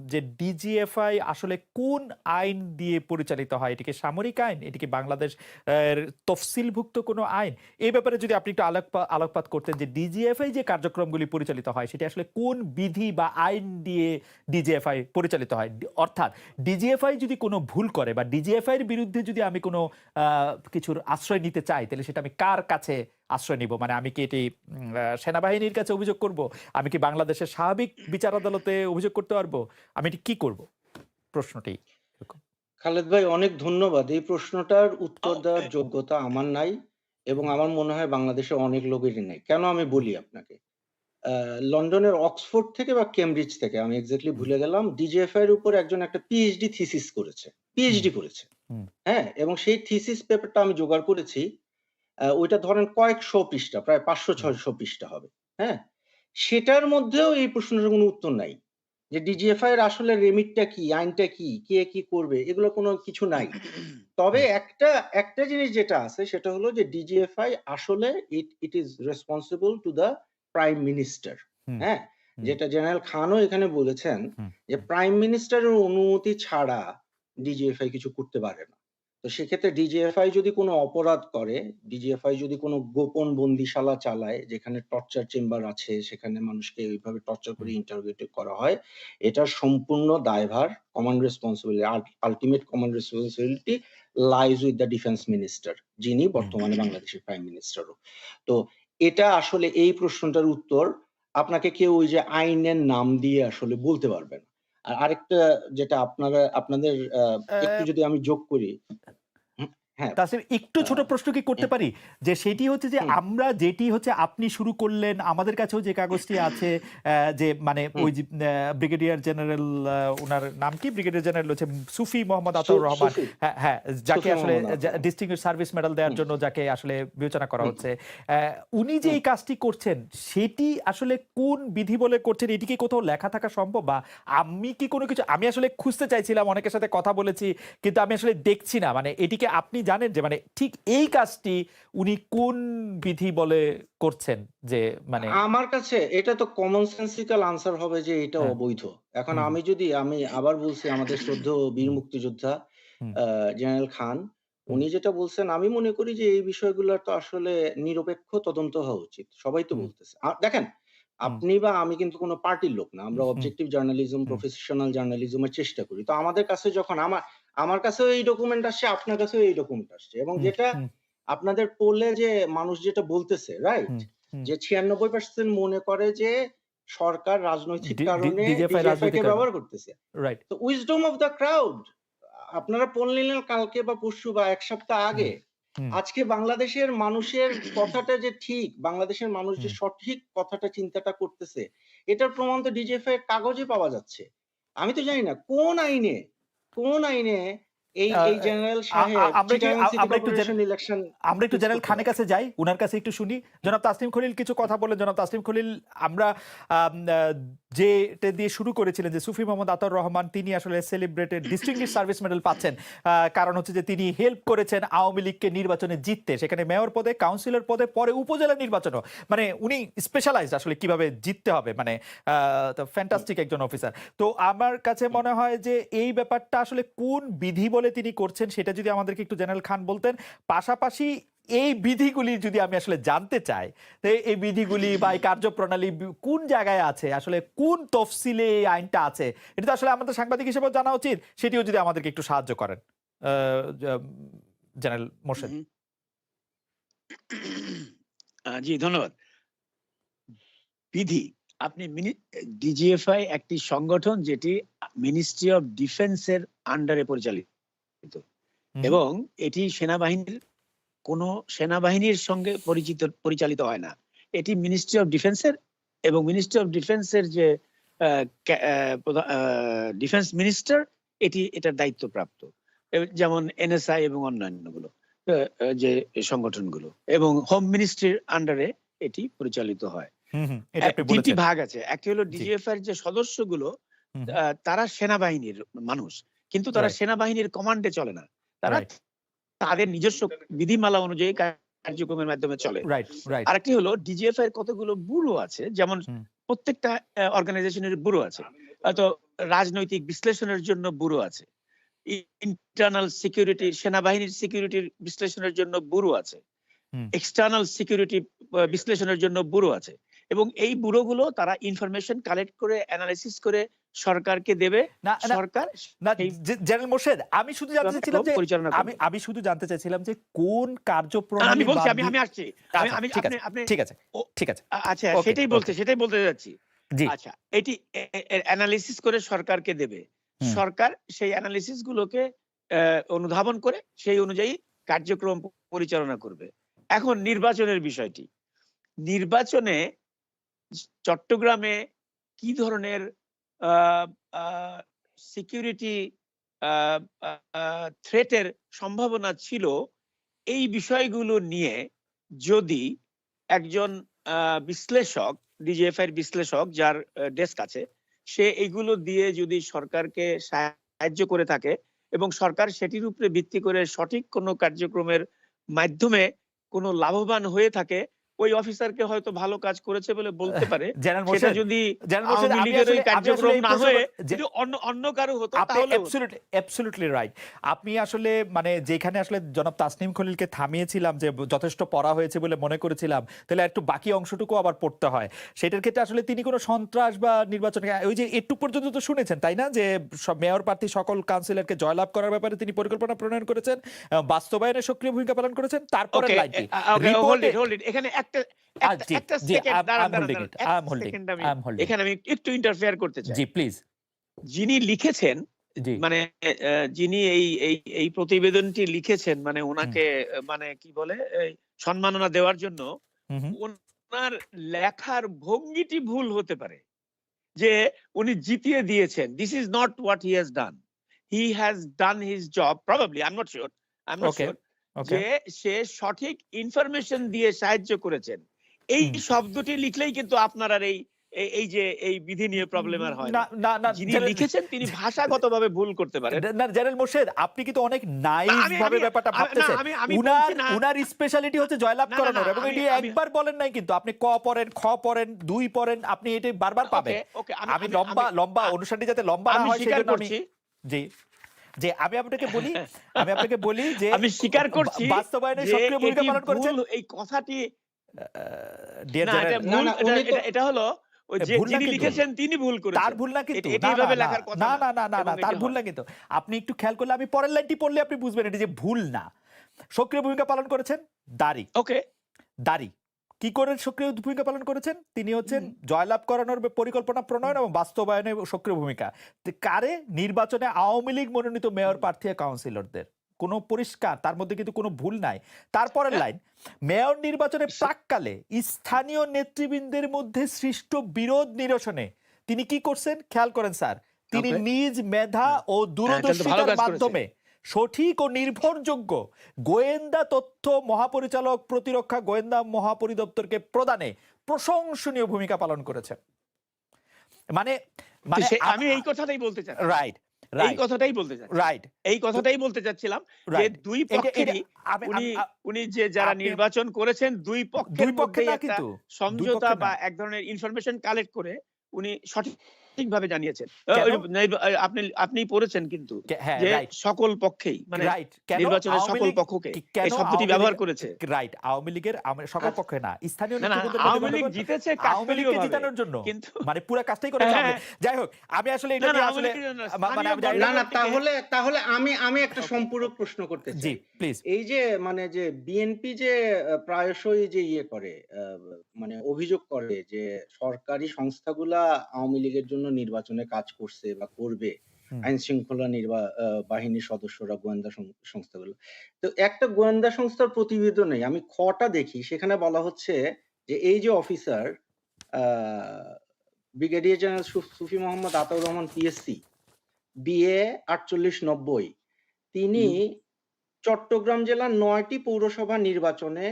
যে ডিজিএফআই আসলে কোন আইন দিয়ে পরিচালিত হয়? এটি কি সামরিক আইন? এটি কি বাংলাদেশ তফসিলভুক্ত কোনো আইন? এই ব্যাপারে যদি আপনি একটু আলোকপাত করতেন যে ডিজিএফআই যে কার্যক্রমগুলি পরিচালিত হয় সেটি আসলে কোন বিধি বা আইন দিয়ে ডিজিএফআই পরিচালিত হয়? অর্থাৎ ডিজিএফআই যদি কোনো ভুল করে বা ডিজিএফআই এর বিরুদ্ধে যদি আমি কোনো কিছুর আশ্রয় নিতে চাই তাহলে সেটা আমি কার কাছে আশ্রয় নিব? মানে আমি কি এটি সেনাবাহিনীর কাছে অভিযোগ করব? আমি কি বাংলাদেশের স্বাভাবিক বিচার আদালতে অভিযোগ করতে পারবো? আমি এটি কি করব? প্রশ্নটি এরকম। খালেদ ভাই অনেক ধন্যবাদ। এই প্রশ্নটার উত্তর দেওয়ার যোগ্যতা আমার নাই এবং হুম, আমার মনে হয় বাংলাদেশের অনেক লোকেরই নাই। কেন আমি হুম, বলি আপনাকে। আ লন্ডনের অক্সফোর্ড থেকে বা কেমব্রিজ থেকে আমি এক্সাক্টলি হুম, ভুলে গেলাম। ডিজিএফআই এর উপর একজন একটা পিএইচডি থিসিস করেছে। হুম, পিএইচডি করেছে। হুম, হ্যাঁ? এবং সেই থিসিস পেপারটা আমি জোগাড় করেছি। ওইটা ধরেন কয়েকশো পৃষ্ঠা, প্রায় হুম, ৫০০-৬০০ পৃষ্ঠা হবে। হ্যাঁ? সেটার মধ্যেও এই প্রশ্নটার কোনো উত্তর নাই। যে ডিজিএফআই এর আসলে রেমিটটা কি? আইনটা কি? কে কি করবে? এগুলো কোনো কিছু নাই। তবে হুম, একটা জিনিস যেটা আছে সেটা হলো যে ডিজিএফআই আসলে it is responsible to the prime minister. Hmm, হ্যাঁ? হুম, যেটা জেনারেল খানও এখানে বলেছেন হুম, যে প্রাইম মিনিস্টারের অনুমতি ছাড়া ডিজিএফআই কিছু করতে পারে না। তো সেক্ষেত্রে ডিজিএফআই যদি কোনো অপরাধ করে, ডিজিএফআই যদি কোনো গোপন বন্দিশালা চালায় যেখানে টর্চার চেম্বার আছে, সেখানে মানুষকে ওইভাবে টর্চার করে হুম, ইন্টারোগেট করা হয়, এটার সম্পূর্ণ দায়ভার command responsibility ultimate command responsibility lies with the defence minister যিনি হুম। বর্তমানে বাংলাদেশের প্রাইম মিনিস্টারও। তো এটা আসলে এই প্রশ্নটার উত্তর আপনাকে কেউ ওই যে আইনের নাম দিয়ে আসলে বলতে পারবে না। আর আরেকটা যেটা আপনাদের একটু যদি আমি যোগ করি হুম, হ্যাঁ, তাসনিম একটু আ ছোট প্রশ্ন কি করতে হুম, পারি? যে সেটি হচ্ছে যে হুম, আমরা যেটি হচ্ছে আপনি শুরু করলেন, আমাদের কাছেও যে কাগজটি আছে যে মানে হুম, ওই যে ব্রিগেডিয়ার জেনারেল উনার নাম কি? ব্রিগেডিয়ার জেনারেল হচ্ছে সুফি মোহাম্মদ আতাউর রহমান। সুফি, হ্যাঁ, হ্যাঁ, যাকে সুফি আসলে Mohammad Ataur Rahman. Distinguished service medal দেওয়ার হুম, জন্য যাকে আসলে বিবেচনা করা হুম, হচ্ছে। অ্যা উনি যে হুম। এই কাজটি করছেন সেটি আসলে কোন বিধি বলে করছেন এটি কি কোথাও লেখা থাকা সম্ভব? বা আমি কি কোনো কিছু আমি আসলে খুঁজতে চাইছিলাম, অনেকের সাথে কথা বলেছি। কিন্তু আমি আসলে দেখছি না। মানে এটিকে আপনি জানেন যে মানে ঠিক এই কাজটি উনি কোন বিধি বলে করছেন? যে মানে আমার কাছে এটা তো কমন সেন্সিক্যাল আনসার হবে যে এটা হ্যাঁ, অবৈধ। এখন হুম, আমি আবার বলছি আমাদের শ্রদ্ধেয় বীর হুম, মুক্তিযোদ্ধা হুম, জেনারেল খান, হুম, উনি যেটা বলছেন আমি মনে করি যে এই বিষয়গুলোর তো আসলে নিরপেক্ষ তদন্ত হওয়া উচিত। সবাই তো হুম, বলতেছে। দেখেন হুম, আপনি বা আমি কিন্তু কোন পার্টির লোক না। আমরা হুম, অবজেক্টিভ জার্নালিজম, হুম, প্রফেশনাল জার্নালিজম এর চেষ্টা করি। তো আমাদের কাছে যখন আমার কাছেও এই ডকুমেন্ট আসছে, আপনার কাছেও এই ডকুমেন্ট আসছে এবং হুম, যেটা হুম, আপনাদের পোলে যে মানুষ যেটা বলতেছে, রাইট? হুম, হুম। যে ৯৬% মনে করে যে সরকার রাজনৈতিক কারণে ডিজিএফআই ডিজিএফআই কে রাজনৈতিক কারণে। ব্যবহার করতেছে। রাইট। তো উইজডম অফ দ্য ক্রাউড আপনারা পোল নিলেন কালকে বা পরশু বা ১ সপ্তাহ হুম, আগে। হুম, আজকে বাংলাদেশের মানুষের কথাটা যে ঠিক, বাংলাদেশের মানুষ যে হুম, সঠিক কথাটা চিন্তাটা করতেছে, এটার প্রমাণ তো ডিজিএফআই এর কাগজে পাওয়া যাচ্ছে। আমি তো জানি না কোন আইনে এই জেনারেল সাহেব আমরা কি চিটাগাং সিটি আমরা একটু কর্পোরেশন ইলেকশন আমরা একটু ফিক্স জেনারেল করতে খানের পারে। কাছে যাই, উনার কাছে একটু শুনি। জনাব তাসনিম খলিল কিছু কথা বলেন। জনাব তাসনিম খলিল, আমরা যেটা দিয়ে শুরু করেছিলেন যে সুফি মোহাম্মদ আতাউর রহমান তিনি আসলে সেলিব্রেটেড ডিস্টিংগুইশড সার্ভিস মেডেল পাচ্ছেন, কারণ হচ্ছে যে তিনি হেল্প করেছেন আওয়ামী লীগকে নির্বাচনে জিততে, সেখানে মেয়র পদে, কাউন্সিলর পদে, পরে উপজেলা নির্বাচনও, মানে উনি স্পেশালাইজড আসলে কিভাবে জিততে হবে, মানে ফ্যান্টাস্টিক একজন অফিসার। তো আমার কাছে মনে হয় যে এই ব্যাপারটা আসলে কোন বিধি বলে তিনি করছেন সেটা যদি আমাদেরকে একটু জেনারেল খান বলতেন। পাশাপাশি এই বিধিগুলি যদি আমি আসলে জানতে চাই, তো এই বিধিগুলি বা এই কার্যপ্রণালী কোন জায়গায় আছে, আসলে কোন তফসিলে এই আইনটা আছে, এটা তো আসলে আমাদের সাংবাদিক হিসেবেও জানা উচিত, সেটিও যদি আমাদেরকে একটু সাহায্য করেন জেনারেল মোর্শেদ। হুম। জি, ধন্যবাদ। বিধি, আপনি ডিজিএফআই একটি সংগঠন যেটি মিনিস্ট্রি অফ ডিফেন্সের আন্ডারে পরিচালিত এবং এটি সেনাবাহিনীর সঙ্গে পরিচালিত হয় না। এটি মিনিস্ট্রি অফ ডিফেন্সের, এবং মিনিস্ট্রি অফ ডিফেন্সের যে ডিফেন্স মিনিস্টার এটার দায়িত্বপ্রাপ্ত, যেমন এনএসআই এবং অন্যান্যগুলো, যে সংগঠনগুলো, এবং হোম মিনিস্ট্রির আন্ডারে এটি পরিচালিত হয়। এটা আপনি দুটি বলেছেন। ভাগ আছে, একটি হলো জি। ডিজিএফআই এর যে সদস্যগুলো, হুম, তারা সেনাবাহিনীর মানুষ, কিন্তু তারা রাইট, সেনাবাহিনীর কমান্ডে চলে না, তারা রাইট, তাদের নিজস্ব বিধিমালা অনুযায়ী কার্যক্রমের মাধ্যমে চলে। Right, right. আরেকটি হলো ডিজিএফআই এর কতগুলো ব্যুরো আছে, যেমন হুম, প্রত্যেকটা অর্গানাইজেশনের ব্যুরো আছে, তো রাজনৈতিক বিশ্লেষণের জন্য ব্যুরো আছে, ইন্টারনাল সিকিউরিটি, সেনাবাহিনীর সিকিউরিটির বিশ্লেষণের জন্য ব্যুরো আছে, হুম। এক্সটার্নাল সিকিউরিটি বিশ্লেষণের জন্য ব্যুরো আছে, এবং এই ব্যুরোগুলো তারা ইনফরমেশন কালেক্ট করে অ্যানালাইসিস করে সরকারকে দেবে। না, না, সরকার না, সেই জেনারেল মোর্শেদ, আমি শুধু জানতে চাইছিলাম যে পরিচালনা আমি করবে। আমি শুধু জানতে চাইছিলাম যে কোন আমি কার্যপ্রণালী বলছি, বাদ আমি দিয়ে। আমি আসছি, আমি আচ্ছা, আমি ঠিক আপনি আছে, আপনি ঠিক আছে, ও- ঠিক আছে। আচ্ছা, ওকে, ওকে, সেটাই বলতে যাচ্ছি। জি। আচ্ছা, এটি অ্যানালিসিস করে সরকারকে দেবে, হুম, সরকার সেই অ্যানালিসিস গুলোকে অনুধাবন করে সেই অনুযায়ী কার্যক্রম পরিচালনা করবে। এখন নির্বাচনের বিষয়টি, নির্বাচনে চট্টগ্রামে কি ধরনের সিকিউরিটি থ্রেটের সম্ভাবনা ছিল, এই বিষয়গুলো নিয়ে যদি একজন বিশ্লেষক, ডিজিএফআই এর বিশ্লেষক যার ডেস্ক আছে, সে এইগুলো দিয়ে যদি সরকারকে সাহায্য করে থাকে এবং সরকার সেটির উপরে ভিত্তি করে সঠিক কোনো কার্যক্রমের মাধ্যমে কোনো লাভবান হয়ে থাকে, ওই অফিসারকে হয়তো ভালো কাজ করেছে বলে বলতে পারে। জেনারেল সেটা মোর্শেদ, যদি জেনারেল মোর্শেদ, আওয়ামী আমি লীগের ওই আসলে কার্যক্রম এই না প্রশ্ন হয়ে যে যদি অন্য কারো হতো আপনি তাহলে অ্যাবসলিউটলি রাইট। আপনি আসলে মানে যেখানে আসলে জনাব তাসনিম খলিলকে থামিয়েছিলাম যে যথেষ্ট পড়া হয়েছে বলে মনে করেছিলাম, তাহলে একটু বাকি অংশটুকু আবার পড়তে হয়। সেটার ক্ষেত্রে আসলে তিনি কোনো সন্ত্রাস বা নির্বাচন, ওই যে একটু পর্যন্ত তো শুনেছেন তাই না, যে সব মেয়র প্রার্থী সকল কাউন্সিলরকে জয়লাভ করার ব্যাপারে তিনি পরিকল্পনা প্রণয়ন করেছেন, বাস্তবায়নে সক্রিয় ভূমিকা পালন করেছেন। তারপরের ওকে, লাইনটি হোল্ড রিপোর্টে। ইট এখানে একটা জি, একটা জি, সেকেন্ড, আই এম দাঁড়ান হোল্ডিং ইট, এক আই এম হোল্ডিং, সেকেন্ড, আমি আই এম হোল্ডিং। এখানে আমি একটু ইন্টারফেয়ার করতে চাই। জি, প্লিজ। যিনি লিখেছেন, জি। মানে যিনি এই এই এই প্রতিবেদনটি লিখেছেন, মানে হুম, ওনাকে মানে কি বলে, এই সম্মাননা দেওয়ার জন্য, হুম, হুম। ওনার লেখার ভঙ্গিটি ভুল হতে পারে, যে উনি জিতিয়ে দিয়েছেন। This is not what he has done. He has done his job probably, I am not sure, okay, okay. যে সে সঠিক ইনফরমেশন দিয়ে সাহায্য করেছেন। এই হুম। শব্দটি লিখলেই কিন্তু আপনার আর এই যে এই বিধি নিয়ে প্রবলেম আর হয় না, না। না, না, যিনি জেনারেল, লিখেছেন তিনি ভাষাগতভাবে ভুল করতে পারেন। না, জেনারেল মোর্শেদ, আপনি কিন্তু অনেক নাইভ আমি ভাবে আমি ব্যাপারটা না, ভাবতেছেন। আমি উনার বলছি না, উনার স্পেশালিটি হচ্ছে জয়লাভ না, না, করানোর, না, এবং এটি আমি একবার বলেন নাই কিন্তু, আপনি ক পড়েন, খ পড়েন, 2 পড়েন, আপনি এটি বারবার পাবেন। ওকে, ওকে, আমি লম্বা অনুষ্ঠানটি যাতে লম্বা না আমি হয় স্বীকার সেজন্য আমি। করছি, জি, যে আমি আপনাকে বলি যে আমি স্বীকার করছি বাস্তবায়নে যে সক্রিয় ভূমিকা এটি পালন করেছেন। ভুল, এই কথাটি ডিয়ার না, এটা জেনারেল, না ভুল, না উনি তো এটা হলো ওই যে ভুল না যিনি কিন্তু, লিখেছেন তিনি ভুল তার করেছেন। ভুল না কিন্তু, এটি না, না, এইভাবে না, লেখার কথা না, না, না, না, না, এবং তার এটি ভুল হয়। না কিন্তু। আপনি একটু খেয়াল করলে, আমি পরের লাইনটি পড়লে আপনি বুঝবেন এটি যে ভুল না। সক্রিয় ভূমিকা পালন করেছেন দাড়ি, ওকে, দাড়ি কি করে সক্রিয় ভূমিকা পালন করেছেন, তিনি হচ্ছেন জয়লাভ করানোর পরিকল্পনা প্রণয়ন এবং বাস্তবায়নে সক্রিয় ভূমিকা। কারে? নির্বাচনে আওয়ামী লীগ মনোনীত মেয়র প্রার্থী কাউন্সিলরদের, কোনো পরিষ্কার, তার মধ্যে কিন্তু কোনো ভুল নাই। তারপরের লাইন, মেয়র নির্বাচনে প্রাককালে স্থানীয় নেতৃবৃন্দের মধ্যে সৃষ্ট বিরোধ নিরসনে তিনি কি করছেন খেয়াল করেন স্যার, তিনি ওকে, নিজ মেধা ও তাহলে তো ভালো দূরদর্শিতার কাজ করেছে। মাধ্যমে সঠিক ও নির্ভরযোগ্য গোয়েন্দা তথ্য মহাপরিচালক প্রতিরক্ষা গোয়েন্দা মহাপরিদপ্তরকে প্রদানে প্রশংসনীয় ভূমিকা পালন করেছে। মানে তো মানে আমি এই কথাটাই বলতে চাচ্ছি। রাইট এই রাইট কথাটাই বলতে চাচ্ছি। রাইট এই কথাটাই বলতে চাচ্ছিলাম যে রাইট দুই পক্ষেরই উনি যে যারা আপনি নির্বাচন করেছেন দুই দুই পক্ষের পক্ষের মধ্যেই না একটা কিন্তু দুই সমঝোতা পক্ষের বা না এক ধরনের ইনফরমেশন কালেক্ট করে উনি সঠিকভাবে জানিয়েছেন। কেন আপনি পড়েছেন কিন্তু হ্যাঁ যে রাইট সকল পক্ষেই মানে রাইট কেন নির্বাচনের আওয়ামী সকল লীগ পক্ষকে কেন এই শব্দটি আওয়ামী ব্যবহার লীগ করেছে। রাইট আওয়ামী লীগের সকল আচ্ছা, পক্ষে না স্থানীয় না নেতৃবৃন্দের মধ্যে আওয়ামী লীগ গণ্ডগোল জিতেছে আওয়ামী লীগকে কাকতালীয়ভাবে, জিতানোর জন্য কিন্তু মানে পুরো কাজটাই করেছে আওয়ামী লীগ। যাই হোক আমি আসলে এটা না নিয়ে আওয়ামী আসলে লীগের জন্য মানে স্থানীয় আমি জানি না না গণ্ডগোলটিকে তাহলে আমি একটা ওকে সম্পূরক প্রশ্ন করতে জি চাই। প্লিজ এই যে মানে যে বিএনপি যে প্রায়শই যে ইয়ে করে মানে অভিযোগ করে যে সরকারি সংস্থাগুলা আওয়ামী লীগের জন্য নির্বাচনে কাজ করছে বা করবে, হুম আইন শৃঙ্খলা বাহিনীর সদস্যরা গোয়েন্দা সংস্থাগুলো। তো একটা গোয়েন্দা সংস্থার প্রতিবেদনে আমি খটা দেখি, সেখানে বলা হচ্ছে যে এই যে অফিসার ব্রিগেডিয়ার জেনারেল সুফি মোহাম্মদ আতাউর রহমান পিএসসি বিএ 4890, তিনি চট্টগ্রাম জেলার ৯টি পৌরসভা নির্বাচনে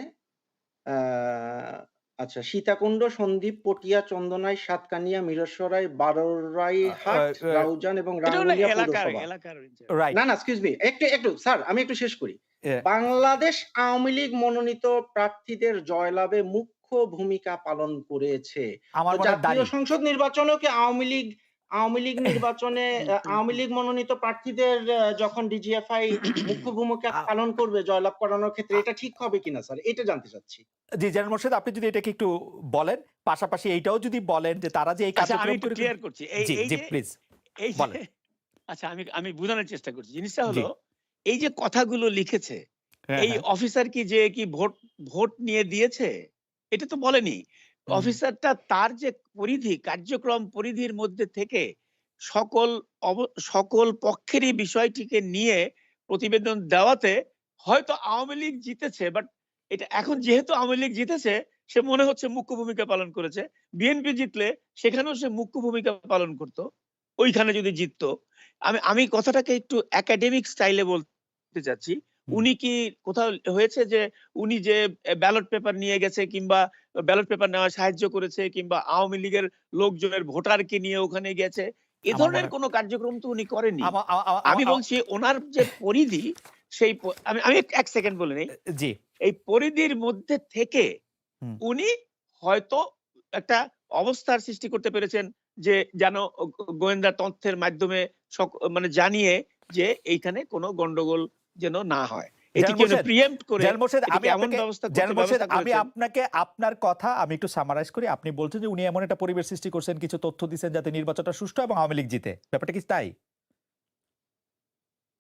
আচ্ছা সীতাকুণ্ড, সন্দ্বীপ, পটিয়া, চন্দনাইশ, সাতকানিয়া, মিরসরাই, বাররাইহাট, রাউজান এবং এটা হলো রাঙ্গুনিয়া এলাকার পৌরসভা। এলাকার রাইট না এক্সকিউজ মি, একটু স্যার আমি একটু শেষ করি। বাংলাদেশ আওয়ামী লীগ মনোনীত প্রার্থীদের জয়লাভে মুখ্য ভূমিকা পালন করেছে। আমার তো মনে হয় জাতীয় দাঁড়ি সংসদ নির্বাচনেও কি আওয়ামী লীগ নির্বাচনে আওয়ামী লীগ মনোনীত প্রার্থীদের যখন ডিজিএফআই মুখ্য ভূমিকা পালন করবে জয়লাভ করানোর ক্ষেত্রে, এটা ঠিক হবে কিনা স্যার, এটা জানতে চাচ্ছি। জি জেনারেল মোর্শেদ আপনি যদি এটাকে একটু বলেন, পাশাপাশি এইটাও যদি বলেন যে তারা যে এই আচ্ছা আমি কার্যক্রম একটু করে ক্লিয়ার করছি। জি এই জি যে প্লিজ এই যে বলেন আচ্ছা আমি বোঝানোর চেষ্টা করছি। জিনিসটা জি হলো এই যে কথাগুলো লিখেছে, হ্যাঁ এই হ্যাঁ অফিসার কি ভোট নিয়ে দিয়েছে? এটা তো বলেনি। হুম, অফিসারটা তার যে কার্যক্রম পরিধির মধ্যে থেকে সকল সকল পক্ষেরই বিষয়টিকে নিয়ে প্রতিবেদন দেওয়াতে হয়তো আওয়ামী লীগ জিতেছে, বাট এটা এখন যেহেতু আওয়ামী লীগ জিতেছে সে মনে হচ্ছে মুখ্য ভূমিকা পালন করেছে। বিএনপি জিতলে সেখানেও সে মুখ্য ভূমিকা পালন করত, ওইখানে যদি জিততো। আমি কথাটাকে একটু একাডেমিক স্টাইলে বলতে চাচ্ছি। হুম। উনি কি কোথাও হয়েছে যে উনি যে ব্যালট পেপার নিয়ে গেছে কিংবা ব্যালট পেপার নেওয়ায় সাহায্য করেছে কিংবা আওয়ামী লীগের লোকজনের ভোটারকে নিয়ে ওখানে গেছে, এ আমার ধরনের মনে কোনো কার্যক্রম তো উনি করেনি। আমা- আমা- আমা- আমি আমা- বলছি ওনার যে পরিধি সেই আমি এক সেকেন্ড বলে নেই। জি এই পরিধির মধ্যে থেকে হুম উনি হয়তো একটা অবস্থার সৃষ্টি করতে পেরেছেন যে যেন গোয়েন্দা তথ্যের মাধ্যমে মানে জানিয়ে যে এইখানে কোনো গন্ডগোল যেন না হয়, জেনারেল এটিকে উনি মোর্শেদ প্রিএম্প্ট করে জেনারেল মোর্শেদ আমি এটিকে এমন আপনাকে ব্যবস্থা জেনারেল করতে মোর্শেদ ব্যবস্থা আমি করেছেন। আপনাকে আপনার কথা আমি একটু সামারাইজ করি। আপনি বলছেন যে উনি এমন একটা পরিবেশ সৃষ্টি করছেন, কিছু তথ্য দিচ্ছেন যাতে নির্বাচনটা সুষ্ঠু এবং আওয়ামী লীগ জিতে। ব্যাপারটা কি তাই?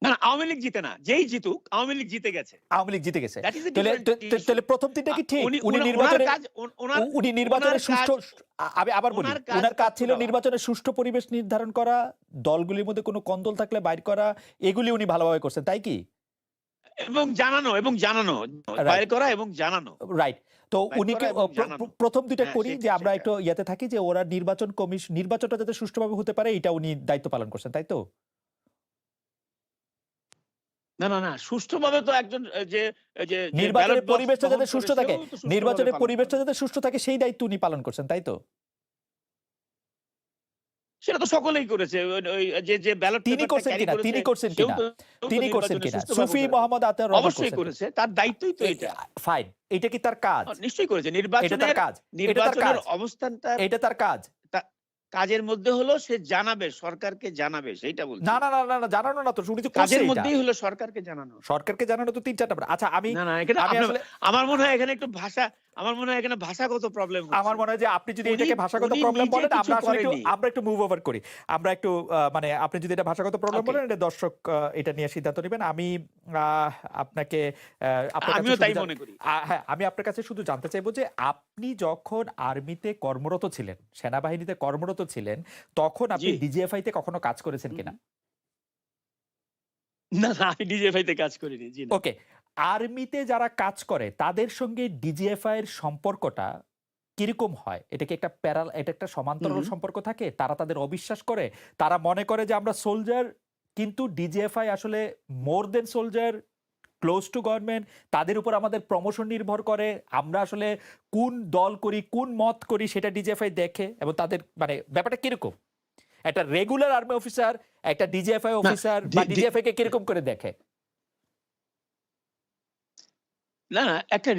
না আওয়ামী লীগ জিতে না, যেই জিতুক আওয়ামী লীগ জিতে গেছে। আওয়ামী লীগ জিতে গেছে। দ্যাট ইজ এ তাহলে ডিফারেন্ট ইস্যু। তাহলে প্রথম তিনটা কি ঠিক? উনি ওনার নির্বাচনে কাজ ওনার উনি নির্বাচনের সুষ্ঠু আমি আবার বলি ওনার কাজ উনার কাজ তথ্য ছিল দেওয়া নির্বাচনের সুষ্ঠু পরিবেশ নির্ধারণ করা, দলগুলির মধ্যে কোনো কন্দল থাকলে বাইর করা, এগুলি উনি ভালোভাবে করছেন, তাই কি? এবং জানানো রাইট বাইর করা এবং জানানো রাইট। তো বাইর উনি কি করা এবং জানানো। প্রথম দুইটা হ্যাঁ, করি যে আমরা সেটা। একটু ইয়াতে থাকি যে ওরা নির্বাচনটা যাতে সুষ্ঠুভাবে হতে পারে এটা উনি দায়িত্ব পালন করছেন, তাই তো? না সুষ্ঠুভাবে তো একজন যে যে নির্বাচনের ব্যালট বক্স পরিবেশটা বহন যাতে করে সুষ্ঠু থাকে, সেও তো সুষ্ঠুভাবে নির্বাচনের পালন পরিবেশটা করে। যাতে সুষ্ঠু থাকে সেই দায়িত্ব উনি পালন করছেন, তাই তো? সেটা তো সকলেই করেছে। ওই যে ব্যালট তিনি পেপারটা করছেন ক্যারি কিনা করেছে তিনি করছেন সেও কিনা তো তিনি করছেন নির্বাচনে কিনা সুষ্ঠুভাবে সুফি হতে মোহাম্মদ আতাউর রহমান অবশ্যই করছেন করেছে। তার দায়িত্বই তো এটা। ফাইন, এটা কি তার কাজ? নিশ্চয়ই করেছে। এটা তার কাজ, এটা তার কাজ, নির্বাচনের অবস্থানটা এটা তার কাজ। কাজের মধ্যে হলো সে জানাবে, সরকারকে জানাবে, সেইটা বলছি। না না না না না, জানানো না তো, উনি তো করছে কাজের এটা। মধ্যেই হলো সরকারকে জানানো। সরকারকে জানানো তো ৩-৪টা আচ্ছা আমি না এখানে আমি আসলে আমার মনে হয় এখানে একটু ভাষাগত প্রবলেম হচ্ছে। আমার মনে হয় যে আপনি যদি উনি এটাকে ভাষাগত উনি প্রবলেম নিজে বলেন কিছু আমরা একটু মুভ ওভার করি। আমরা একটু মানে আপনি যদি এটা ভাষাগত প্রবলেম ওকে, বলেন এটা দর্শক এটা নিয়ে সিদ্ধান্ত নেবেন। আমি আপনাকে আপনার কাছে আমিও শুধু তাই মনে করি। হ্যাঁ আমি আপনার কাছে শুধু জানতে চাইবো যে আপনি যখন আর্মিতে কর্মরত ছিলেন, সেনাবাহিনীতে কর্মরত ছিলেন, তখন আপনি জি। ডিজিএফআই তে কখনো কাজ করেছেন কিনা? না আমি ডিজিএফআই তে কাজ করিনি। জি না। ওকে, আর্মিতে যারা কাজ করে তাদের সঙ্গে ডিজিএফআই এর সম্পর্কটা কিরকম হয়? এটা কি এটা একটা সমান্তরাল সম্পর্ক থাকে? তারা তাদের অবিশ্বাস করে? তারা মনে করে যে আমরা সোলজার, কিন্তু ডিজিএফআই আসলে মোর দেন সোলজার, ক্লোজ টু গভর্নমেন্ট, তাদের উপর আমাদের প্রমোশন নির্ভর করে। আমরা আসলে কোন দল করি, কোন মত করি সেটা ডিজিএফআই দেখে, এবং তাদের মানে ব্যাপারটা কিরকম একটা রেগুলার আর্মি অফিসার একটা ডিজিএফআই না অফিসার বা ডিজিএফআই কে কিরকম করে দেখে? না, একটা